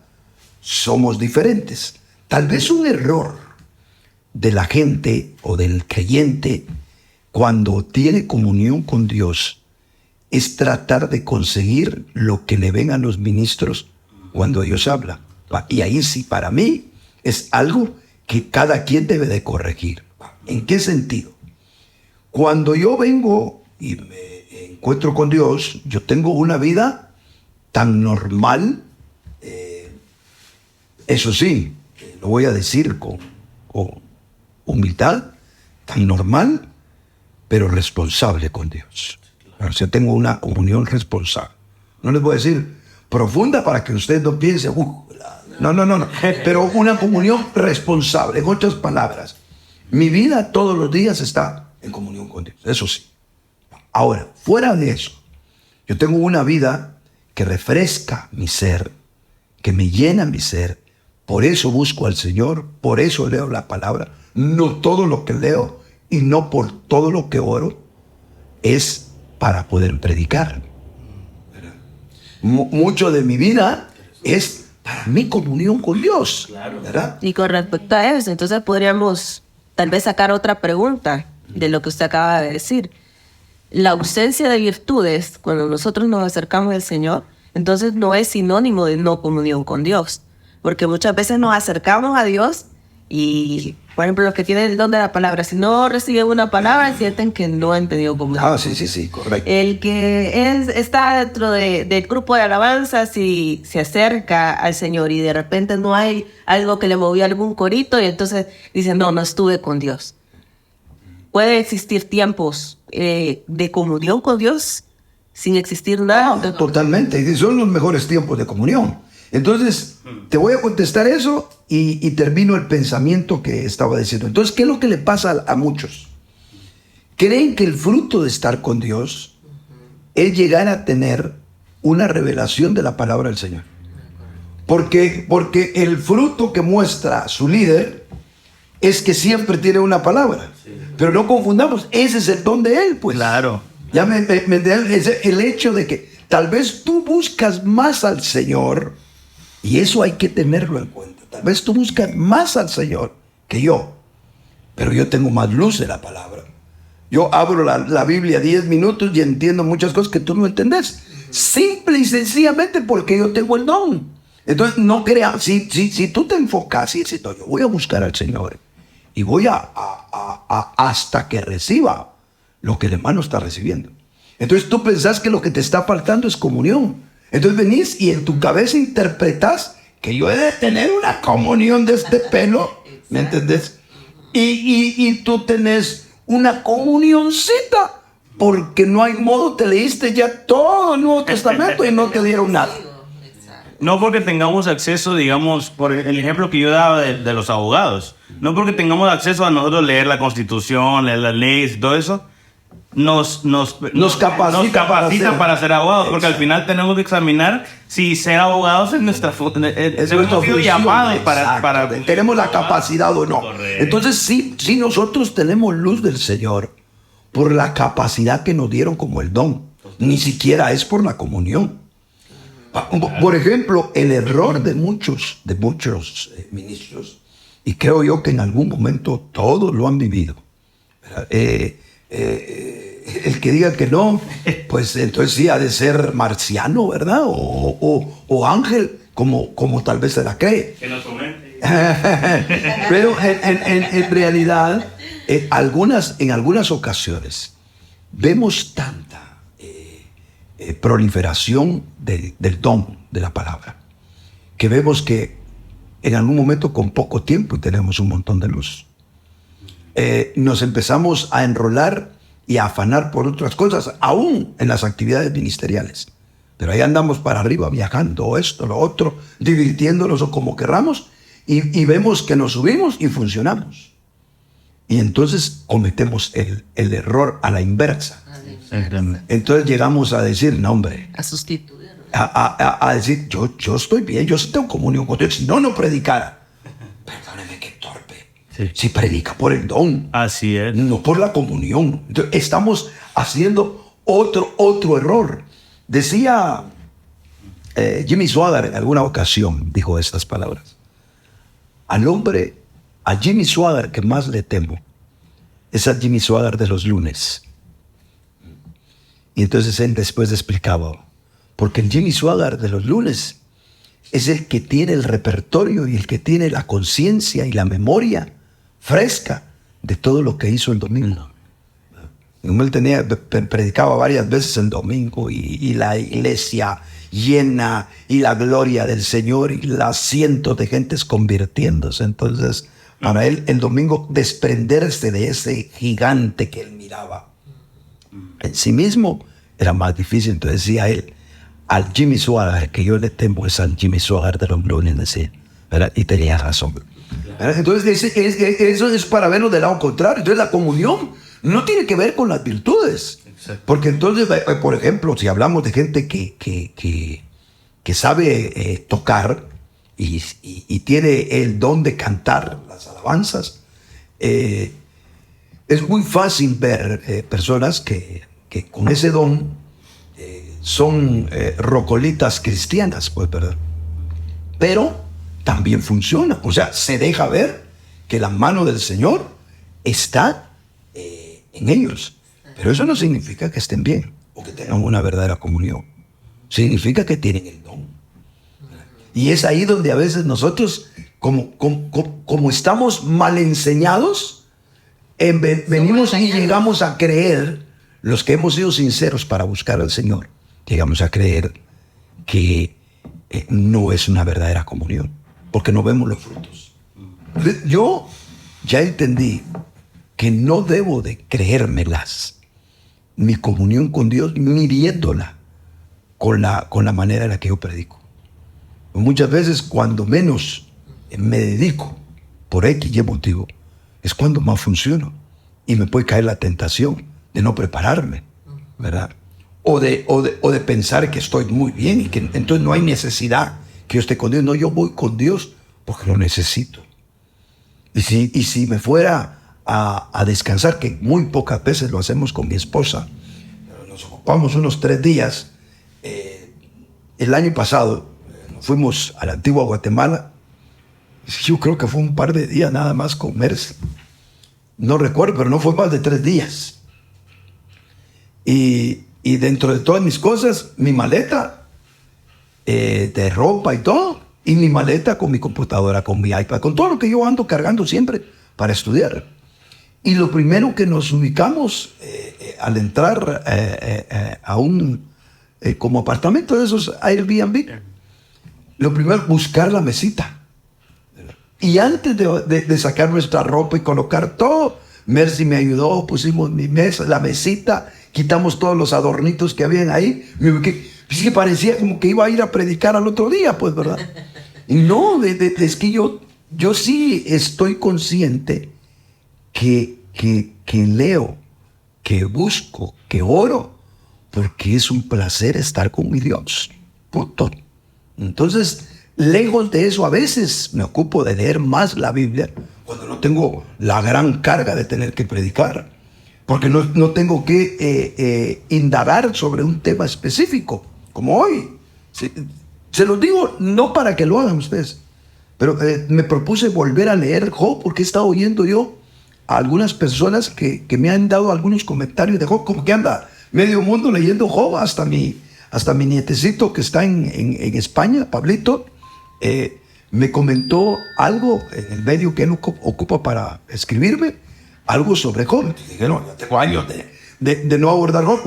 somos diferentes. Tal vez un error de la gente o del creyente cuando tiene comunión con Dios es tratar de conseguir lo que le ven a los ministros cuando Dios habla. Y ahí sí, para mí, es algo que cada quien debe de corregir. ¿En qué sentido? Cuando yo vengo y me encuentro con Dios, yo tengo una vida tan normal, eso sí, lo voy a decir con humildad, tan normal, pero responsable con Dios. O sea, tengo una comunión responsable. No les voy a decir profunda para que ustedes no piensen, no, pero una comunión responsable. En otras palabras, mi vida todos los días está en comunión con Dios, eso sí. Ahora, fuera de eso, yo tengo una vida que refresca mi ser, que me llena mi ser. Por eso busco al Señor, por eso leo la palabra. No todo lo que leo y no por todo lo que oro es para poder predicar. Mucho de mi vida es para mi comunión con Dios, ¿verdad? Y con respecto a eso, entonces podríamos tal vez sacar otra pregunta de lo que usted acaba de decir. La ausencia de virtudes, cuando nosotros nos acercamos al Señor, entonces no es sinónimo de no comunión con Dios. Porque muchas veces nos acercamos a Dios y, por ejemplo, los que tienen el don de la palabra, si no reciben una palabra, sienten que no han tenido comunión. Sí, correcto. El que está dentro del grupo de alabanza, si se acerca al Señor y de repente no hay algo que le movió algún corito y entonces dice, no estuve con Dios. Puede existir tiempos de comunión con Dios sin existir nada. Totalmente, son los mejores tiempos de comunión. Entonces, te voy a contestar eso y termino el pensamiento que estaba diciendo. Entonces, ¿qué es lo que le pasa a muchos? Creen que el fruto de estar con Dios es llegar a tener una revelación de la palabra del Señor. Porque el fruto que muestra su líder es que siempre tiene una palabra. Pero no confundamos, ese es el don de él, pues. Claro. Ya el hecho de que tal vez tú buscas más al Señor, y eso hay que tenerlo en cuenta. Tal vez tú buscas más al Señor que yo, pero yo tengo más luz de la palabra. Yo abro la Biblia 10 minutos y entiendo muchas cosas que tú no entendés. Simple y sencillamente porque yo tengo el don. Entonces, no creas, si tú te enfocas y dices, no, yo voy a buscar al Señor y voy hasta que reciba lo que el hermano está recibiendo. Entonces tú pensás que lo que te está faltando es comunión. Entonces venís y en tu cabeza interpretas que yo he de tener una comunión de este pelo, ¿me entendés? Y tú tenés una comunioncita porque no hay modo, te leíste ya todo el Nuevo Testamento y no te dieron nada. No porque tengamos acceso, digamos, por el ejemplo que yo daba de los abogados, no porque tengamos acceso a nosotros leer la Constitución, leer las leyes y todo eso, nos capacita para ser abogados, porque al Exacto. final tenemos que examinar si ser abogados es nuestra Es hemos nuestra sido función, llamados exacto. para tenemos la capacidad o no. Correcto. Entonces sí nosotros tenemos luz del Señor por la capacidad que nos dieron como el don, ni siquiera es por la comunión. Por ejemplo, el error de muchos ministros, y creo yo que en algún momento todos lo han vivido, el que diga que no, pues entonces sí ha de ser marciano, ¿verdad? O ángel, como tal vez se la cree. que nos comente. Pero en realidad, en algunas ocasiones, vemos tanta proliferación del don de la palabra, que vemos que en algún momento con poco tiempo tenemos un montón de luz. Nos empezamos a enrolar y a afanar por otras cosas, aún en las actividades ministeriales. Pero ahí andamos para arriba, viajando, esto, lo otro, divirtiéndonos o como querramos, y vemos que nos subimos y funcionamos. Y entonces cometemos el error a la inversa. Entonces llegamos a decir, no hombre, A sustituir. a decir, yo estoy bien, yo sí tengo comunión con Dios, si no predicara. Perdóneme, qué torpe. Sí. Si predica por el don, Así es. no por la comunión. Entonces, estamos haciendo otro error. Decía Jimmy Swaggart en alguna ocasión, dijo estas palabras: a Jimmy Swaggart que más le temo es a Jimmy Swaggart de los lunes. Y entonces él después explicaba, porque el Jimmy Swaggart de los lunes es el que tiene el repertorio y el que tiene la conciencia y la memoria fresca de todo lo que hizo el domingo. Como él predicaba varias veces el domingo y la iglesia llena y la gloria del Señor y las cientos de gentes convirtiéndose. Entonces, para él el domingo desprenderse de ese gigante que él miraba en sí mismo era más difícil. Entonces decía él, al Jimmy Swaggart que yo le temo es al Jimmy Swaggart de los lunes, decía, ¿verdad? Y tenía razón. ¿Verdad? Entonces eso es para verlo del lado contrario. Entonces la comunión no tiene que ver con las virtudes. Exacto. Porque entonces, por ejemplo, si hablamos de gente que sabe tocar y tiene el don de cantar las alabanzas, es muy fácil ver personas que con ese don son rocolitas cristianas, pues, ¿verdad? Pero también funciona. O sea, se deja ver que la mano del Señor está en ellos. Pero eso no significa que estén bien o que tengan una verdadera comunión. Significa que tienen el don. Y es ahí donde a veces nosotros, como estamos mal enseñados, venimos y llegamos a creer, los que hemos sido sinceros para buscar al Señor, llegamos a creer que no es una verdadera comunión, porque no vemos los frutos. Yo ya entendí que no debo de creérmelas, mi comunión con Dios, midiéndola con la manera en la que yo predico. Muchas veces cuando menos me dedico por X y motivo, es cuando más funciono. Y me puede caer la tentación de no prepararme, ¿verdad? O de pensar que estoy muy bien y que entonces no hay necesidad que yo esté con Dios. No, yo voy con Dios porque lo necesito. Y si me fuera a descansar, que muy pocas veces lo hacemos con mi esposa, nos ocupamos unos 3 días. El año pasado fuimos a la antigua Guatemala. Yo creo que fue un par de días nada más con Mercy. No recuerdo, pero no fue más de 3 días. Y dentro de todas mis cosas, mi maleta de ropa y todo, y mi maleta con mi computadora, con mi iPad, con todo lo que yo ando cargando siempre para estudiar. Y lo primero que nos ubicamos al entrar a un como apartamento de esos Airbnb, lo primero es buscar la mesita. Y antes de sacar nuestra ropa y colocar todo, Mercy me ayudó, pusimos mi mesa, la mesita, quitamos todos los adornitos que habían ahí. Es que parecía como que iba a ir a predicar al otro día, pues, ¿verdad? Y no, es que yo sí estoy consciente que leo que busco, que oro, porque es un placer estar con mi Dios. Punto. Entonces, lejos de eso, a veces me ocupo de leer más la Biblia cuando no tengo la gran carga de tener que predicar, porque no tengo que indagar sobre un tema específico, como hoy. Se los digo no para que lo hagan ustedes, pero me propuse volver a leer Job, porque he estado oyendo yo a algunas personas que me han dado algunos comentarios de Job, como que anda medio mundo leyendo Job, hasta mi nietecito que está en España, Pablito, me comentó algo en el medio que él ocupa para escribirme, algo sobre Job. Dije, no, ya tengo años de no abordar Job.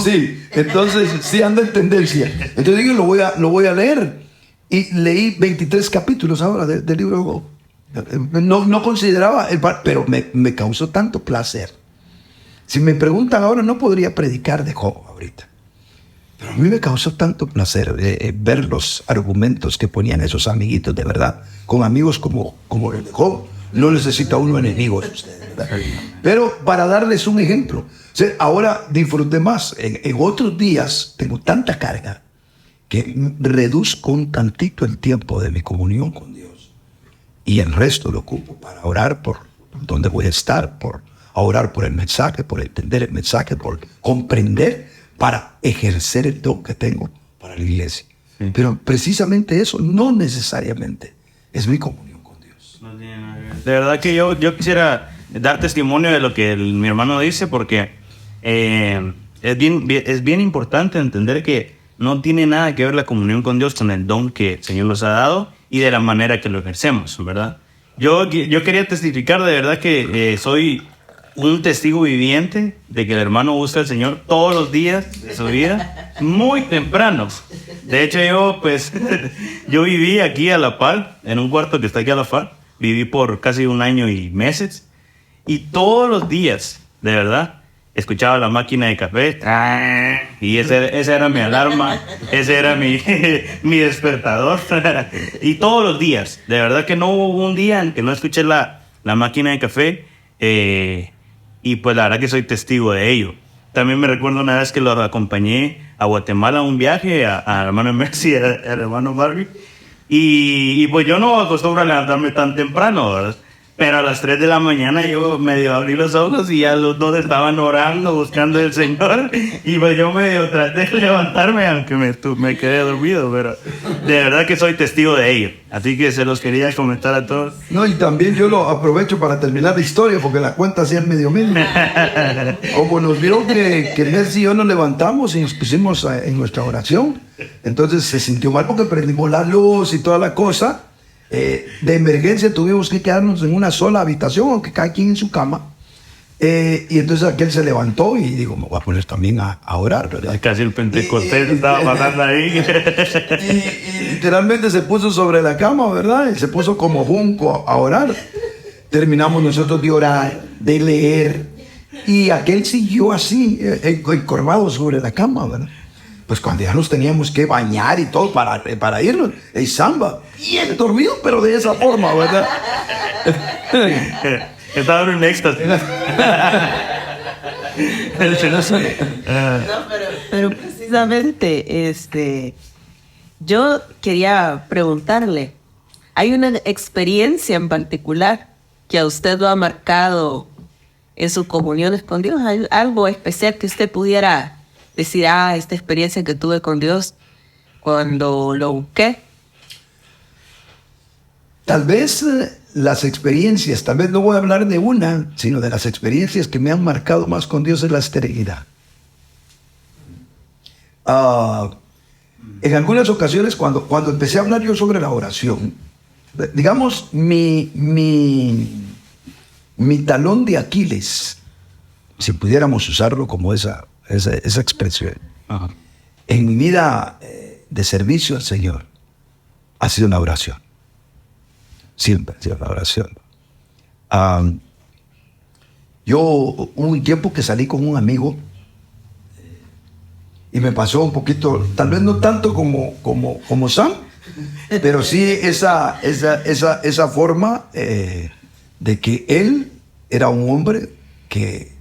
Sí, entonces sí anda en tendencia. Entonces dije, lo voy a leer. Y leí 23 capítulos ahora del libro de Job. No consideraba, pero me causó tanto placer. Si me preguntan ahora, no podría predicar de Job ahorita. Pero a mí me causó tanto placer ver los argumentos que ponían esos amiguitos, de verdad. Con amigos como el de Job, no necesita uno enemigos. Pero para darles un ejemplo, o sea, ahora disfruté más. En otros días tengo tanta carga que reduzco un tantito el tiempo de mi comunión con Dios. Y el resto lo ocupo para orar por dónde voy a estar, a orar por el mensaje, por entender el mensaje, por comprender, para ejercer el don que tengo para la iglesia. Sí. Pero precisamente eso no necesariamente es mi comunión con Dios. De verdad que yo quisiera dar testimonio de lo que mi hermano dice, porque es bien importante entender que no tiene nada que ver la comunión con Dios con el don que el Señor nos ha dado y de la manera que lo ejercemos, ¿verdad? Yo quería testificar de verdad que soy un testigo viviente de que el hermano busca al Señor todos los días de su vida, muy temprano. De hecho, yo viví aquí a La Par, en un cuarto que está aquí a La Par. Viví por casi 1 año y meses. Y todos los días, de verdad, escuchaba la máquina de café. Y esa era mi alarma, ese era mi despertador. Y todos los días, de verdad que no hubo un día en que no escuché la máquina de café. Y pues la verdad que soy testigo de ello. También me recuerdo una vez que lo acompañé a Guatemala a un viaje, a hermano Mercy y al hermano Barbie. Y pues yo no acostumbro a levantarme tan temprano, ¿verdad? Pero a las 3 de la mañana yo medio abrí los ojos y ya los dos estaban orando, buscando al Señor. Y pues yo medio traté de levantarme, aunque me quedé dormido, pero de verdad que soy testigo de ello. Así que se los quería comentar a todos. No, y también yo lo aprovecho para terminar la historia, porque la cuenta sí es medio. Como nos vieron que Mercy y yo nos levantamos y nos pusimos en nuestra oración, entonces se sintió mal porque prendimos la luz y toda la cosa. De emergencia tuvimos que quedarnos en una sola habitación, aunque cada quien en su cama. Y entonces aquel se levantó y digo, me voy a poner también a orar, ¿verdad? Casi el Pentecostés estaba pasando ahí. Y literalmente se puso sobre la cama, ¿verdad? Y se puso como junco a orar. Terminamos nosotros de orar, de leer. Y aquel siguió así, encorvado sobre la cama, ¿verdad? Pues cuando ya nos teníamos que bañar y todo para irnos, el samba, bien dormido, pero de esa forma, ¿verdad? Estaba en un éxtasis. Pero precisamente, yo quería preguntarle, ¿hay una experiencia en particular que a usted lo ha marcado en sus comuniones con Dios? ¿Hay algo especial que usted pudiera decir, esta experiencia que tuve con Dios cuando lo busqué? Tal vez las experiencias, tal vez no voy a hablar de una, sino de las experiencias que me han marcado más con Dios es la esterilidad. En algunas ocasiones, cuando empecé a hablar yo sobre la oración, digamos, mi talón de Aquiles, si pudiéramos usarlo como esa expresión, Ajá. en mi vida de servicio al Señor, ha sido una oración. Siempre ha sido una oración. Yo hubo un tiempo que salí con un amigo y me pasó un poquito, tal vez no tanto como Sam, pero sí esa forma de que él era un hombre que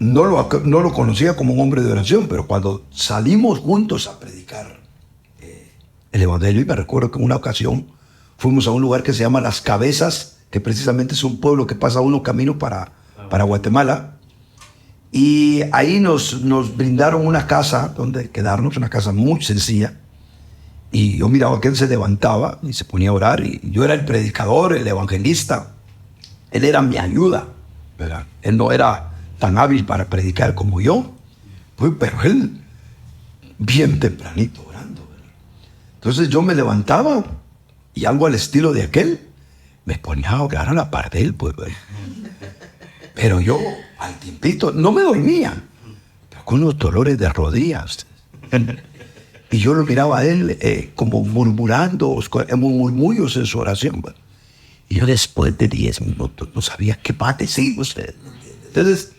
no lo conocía como un hombre de oración, pero cuando salimos juntos a predicar el Evangelio, y me recuerdo que en una ocasión fuimos a un lugar que se llama Las Cabezas, que precisamente es un pueblo que pasa uno camino para Guatemala, y ahí nos brindaron una casa donde quedarnos, una casa muy sencilla, y yo miraba que él se levantaba y se ponía a orar, y yo era el predicador, el evangelista, él era mi ayuda, ¿verdad? Él no era tan hábil para predicar como yo, pues, pero él bien tempranito orando, ¿verdad? Entonces yo me levantaba y algo al estilo de aquel, me ponía a orar a la par de él, pues, ¿verdad? Pero yo al tiempito no me dormía, pero con unos dolores de rodillas. Y yo lo miraba a él como murmurando, murmullos en su oración, ¿verdad? Y yo después de 10 minutos no sabía qué va a decir usted. Entonces,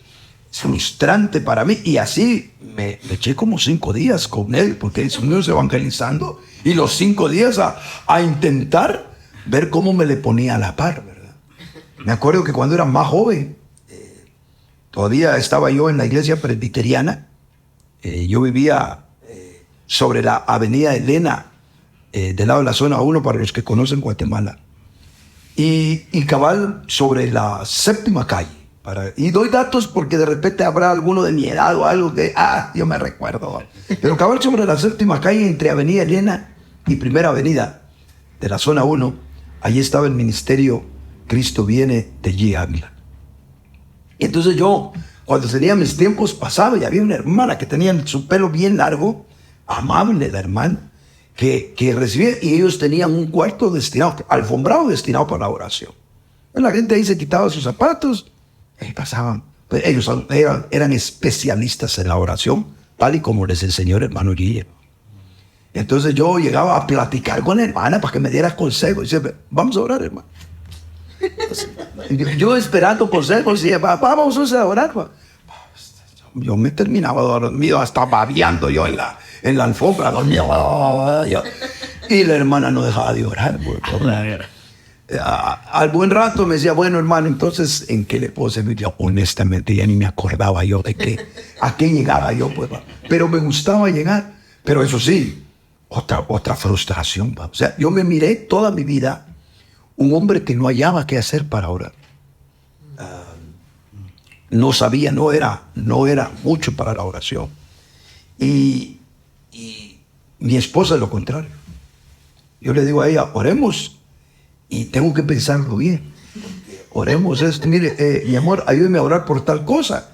es frustrante para mí. Y así me eché como 5 días con él, porque estuvimos evangelizando. Y los 5 días a intentar ver cómo me le ponía a la par, ¿verdad? Me acuerdo que cuando era más joven, todavía estaba yo en la iglesia presbiteriana. Yo vivía sobre la avenida Elena, del lado de la zona 1, para los que conocen Guatemala. Y cabal sobre la 7ª calle. Y doy datos porque de repente habrá alguno de mi edad o algo que, yo me recuerdo. Pero cabal sobre la 7ª calle, entre Avenida Elena y Primera Avenida de la zona 1, allí estaba el ministerio Cristo Viene de G. Ávila. Y entonces yo, cuando tenía mis tiempos, pasaba y había una hermana que tenía su pelo bien largo, amable la hermana, que recibía, y ellos tenían un cuarto destinado, alfombrado destinado para la oración. La gente ahí se quitaba sus zapatos y pasaban. Pues ellos eran especialistas en la oración, tal y como les enseñó el hermano Guillermo. Entonces yo llegaba a platicar con la hermana para que me diera consejos. Y decía, vamos a orar, hermano. Yo esperando consejos, y vamos a orar. Yo me terminaba dormido, hasta babeando yo en la alfombra, dormido. Y la hermana no dejaba de orar. Al buen rato me decía, bueno, hermano, entonces, ¿en qué le puedo servir? Yo, honestamente, ya ni me acordaba yo de a qué llegaba yo, pues. Pero me gustaba llegar. Pero eso sí, otra frustración. O sea, yo me miré toda mi vida un hombre que no hallaba qué hacer para orar. No sabía, no era mucho para la oración. Y mi esposa es lo contrario. Yo le digo a ella, oremos, y tengo que pensarlo bien. Oremos esto, mire, mi amor, ayúdeme a orar por tal cosa.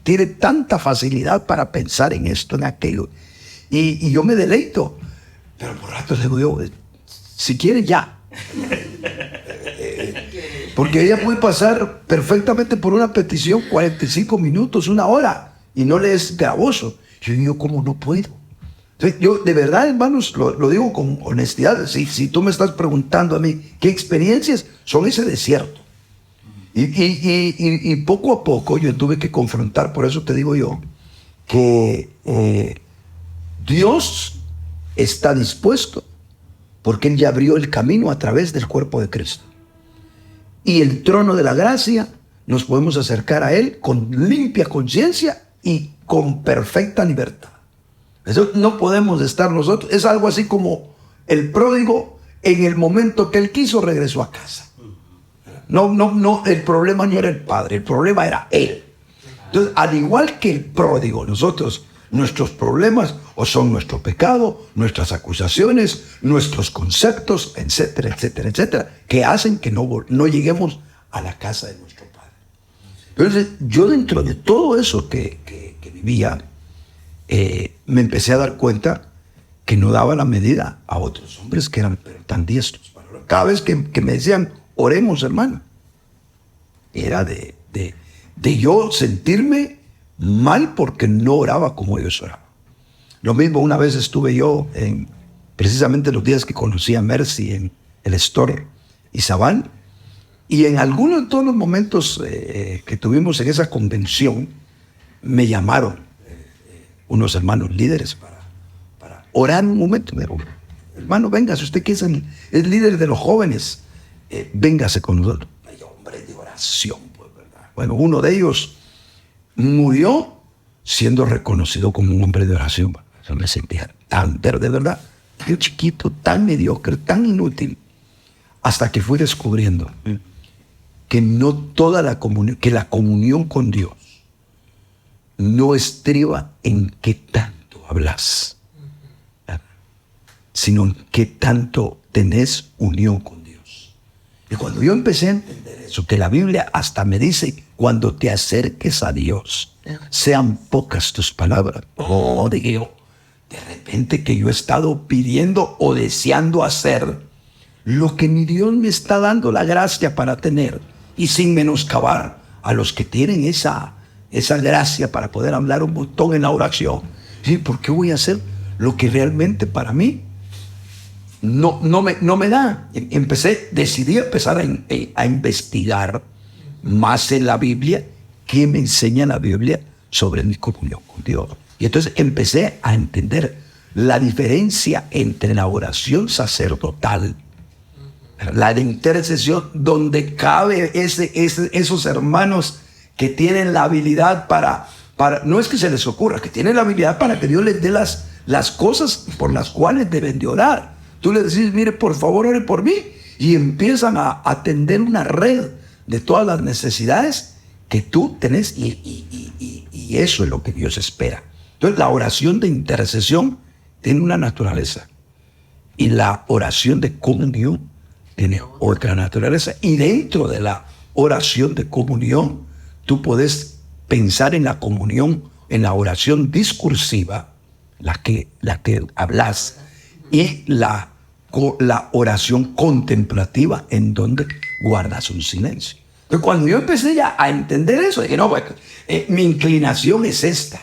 Tiene tanta facilidad para pensar en esto, en aquello. Y yo me deleito. Pero por rato le digo yo, si quiere ya. Porque ella puede pasar perfectamente por una petición 45 minutos, 1 hora, y no le es gravoso. Yo digo, ¿cómo no puedo? Entonces, yo, de verdad, hermanos, lo digo con honestidad. Si tú me estás preguntando a mí qué experiencias son ese desierto. Y poco a poco yo tuve que confrontar, por eso te digo yo, que Dios está dispuesto, porque Él ya abrió el camino a través del cuerpo de Cristo. Y el trono de la gracia, nos podemos acercar a Él con limpia conciencia y con perfecta libertad. Eso no podemos estar nosotros. Es algo así como el pródigo, en el momento que él quiso, regresó a casa. No, el problema no era el padre, el problema era él. Entonces, al igual que el pródigo, nosotros, nuestros problemas o son nuestro pecado, nuestras acusaciones, nuestros conceptos, etcétera, etcétera, etcétera, que hacen que no lleguemos a la casa de nuestro Padre. Entonces, yo dentro de todo eso que vivía, me empecé a dar cuenta que no daba la medida a otros hombres que eran tan diestros. Cada vez que me decían, oremos, hermano, era de yo sentirme mal porque no oraba como ellos oraban. Lo mismo, una vez estuve yo precisamente los días que conocí a Mercy en el Store Izabal, y en algunos de todos los momentos que tuvimos en esa convención, me llamaron unos hermanos líderes para orar un momento. Me dijo, hermano, véngase, usted que es líder de los jóvenes, véngase con nosotros. Y yo, hombre de oración, pues, ¿verdad? Bueno, uno de ellos murió siendo reconocido como un hombre de oración. Yo me sentía tan, pero de verdad, tan chiquito, tan mediocre, tan inútil, hasta que fui descubriendo que no toda la comunión, que la comunión con Dios no estriba en qué tanto hablas, sino en qué tanto tenés unión con Dios. Y cuando yo empecé a entender eso, que la Biblia hasta me dice, cuando te acerques a Dios, sean pocas tus palabras. Oh, digo, de repente que yo he estado pidiendo o deseando hacer lo que mi Dios me está dando la gracia para tener, y sin menoscabar a los que tienen esa gracia para poder hablar un montón en la oración. ¿Sí? ¿Por qué voy a hacer lo que realmente para mí no me da? Decidí empezar a investigar más en la Biblia, qué me enseña la Biblia sobre mi comunión con Dios. Y entonces empecé a entender la diferencia entre la oración sacerdotal, la de intercesión, donde cabe esos hermanos que tienen la habilidad para, no es que se les ocurra, que tienen la habilidad para que Dios les dé las cosas por las cuales deben de orar. Tú les decís, mire, por favor, ore por mí, y empiezan a atender una red de todas las necesidades que tú tenés, y eso es lo que Dios espera. Entonces, la oración de intercesión tiene una naturaleza, y la oración de comunión tiene otra naturaleza. Y dentro de la oración de comunión, tú puedes pensar en la comunión, en la oración discursiva, la que hablas, y la oración contemplativa, en donde guardas un silencio. Entonces, cuando yo empecé ya a entender eso, dije, no, pues, mi inclinación es esta,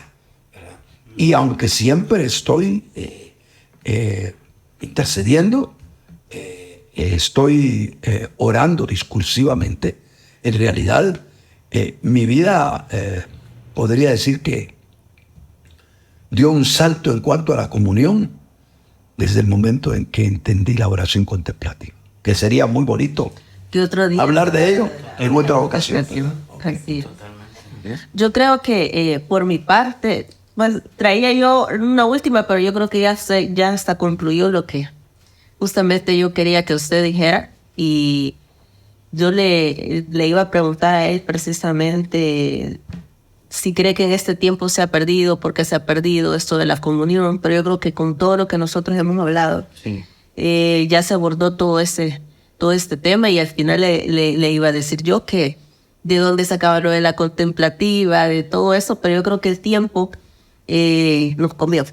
¿verdad? Y aunque siempre estoy intercediendo, estoy orando discursivamente, en realidad mi vida podría decir que dio un salto en cuanto a la comunión desde el momento en que entendí la oración contemplativa, que sería muy bonito otro día hablar de ello en otra ocasión. Yo creo que por mi parte, bueno, traía yo una última, pero yo creo que ya hasta concluyó lo que justamente yo quería que usted dijera, y yo le iba a preguntar a él precisamente si cree que en este tiempo se ha perdido, por qué se ha perdido esto de la comunión, pero yo creo que con todo lo que nosotros hemos hablado, Sí. Ya se abordó todo este tema, y al final le iba a decir yo que de dónde sacaba lo de la contemplativa, de todo eso, pero yo creo que el tiempo nos comió.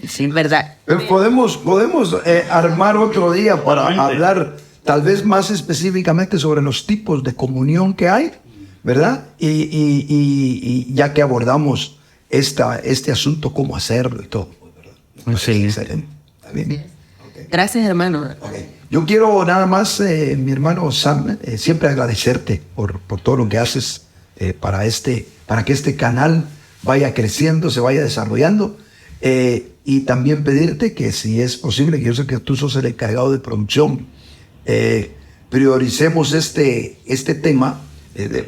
Sí, verdad. Podemos armar otro día para Totalmente. hablar tal vez más específicamente sobre los tipos de comunión que hay, ¿verdad? Y ya que abordamos este asunto, cómo hacerlo y todo, ¿verdad? Sí. Excelente. ¿Está bien? Gracias, hermano. Okay. Yo quiero nada más, mi hermano Sam, siempre agradecerte por todo lo que haces para que este canal vaya creciendo, se vaya desarrollando, y también pedirte que, si es posible, que yo sé que tú sos el encargado de producción, prioricemos este tema,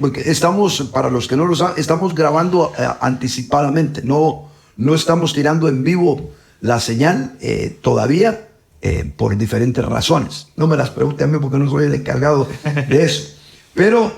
porque estamos, para los que no lo saben, estamos grabando anticipadamente, no estamos tirando en vivo la señal todavía, por diferentes razones. No me las pregunte a mí porque no soy el encargado de eso. Pero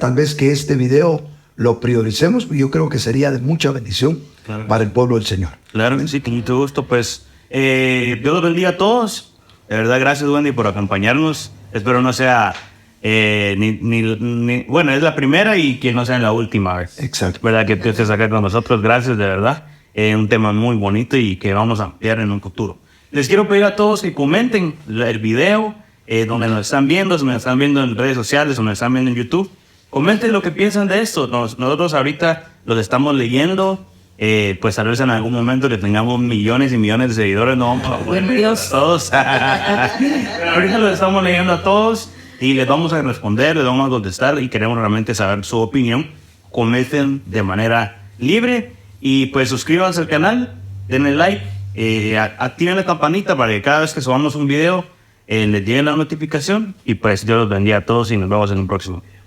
tal vez que este video lo prioricemos, y yo creo que sería de mucha bendición, claro, para el pueblo del Señor. Claro que sí, con mucho gusto. Pues Dios los bendiga a todos. De verdad, gracias, Wendy, por acompañarnos. Espero no sea bueno, es la primera y que no sea la última vez. Exacto. Verdad que tú estés acá con nosotros. Gracias, de verdad. Un tema muy bonito y que vamos a ampliar en un futuro. Les quiero pedir a todos que comenten el video, donde nos están viendo, si nos están viendo en redes sociales o nos están viendo en YouTube. Comenten lo que piensan de esto. Nosotros ahorita los estamos leyendo. Pues tal vez en algún momento que tengamos millones y millones de seguidores, no vamos a poder leer a todos. Pero ahorita los estamos leyendo a todos y les vamos a responder, les vamos a contestar, y queremos realmente saber su opinión. Comenten de manera libre y pues suscríbanse al canal, denle like. Activen la campanita para que cada vez que subamos un video les llegue la notificación, y pues Dios los bendiga a todos y nos vemos en un próximo video.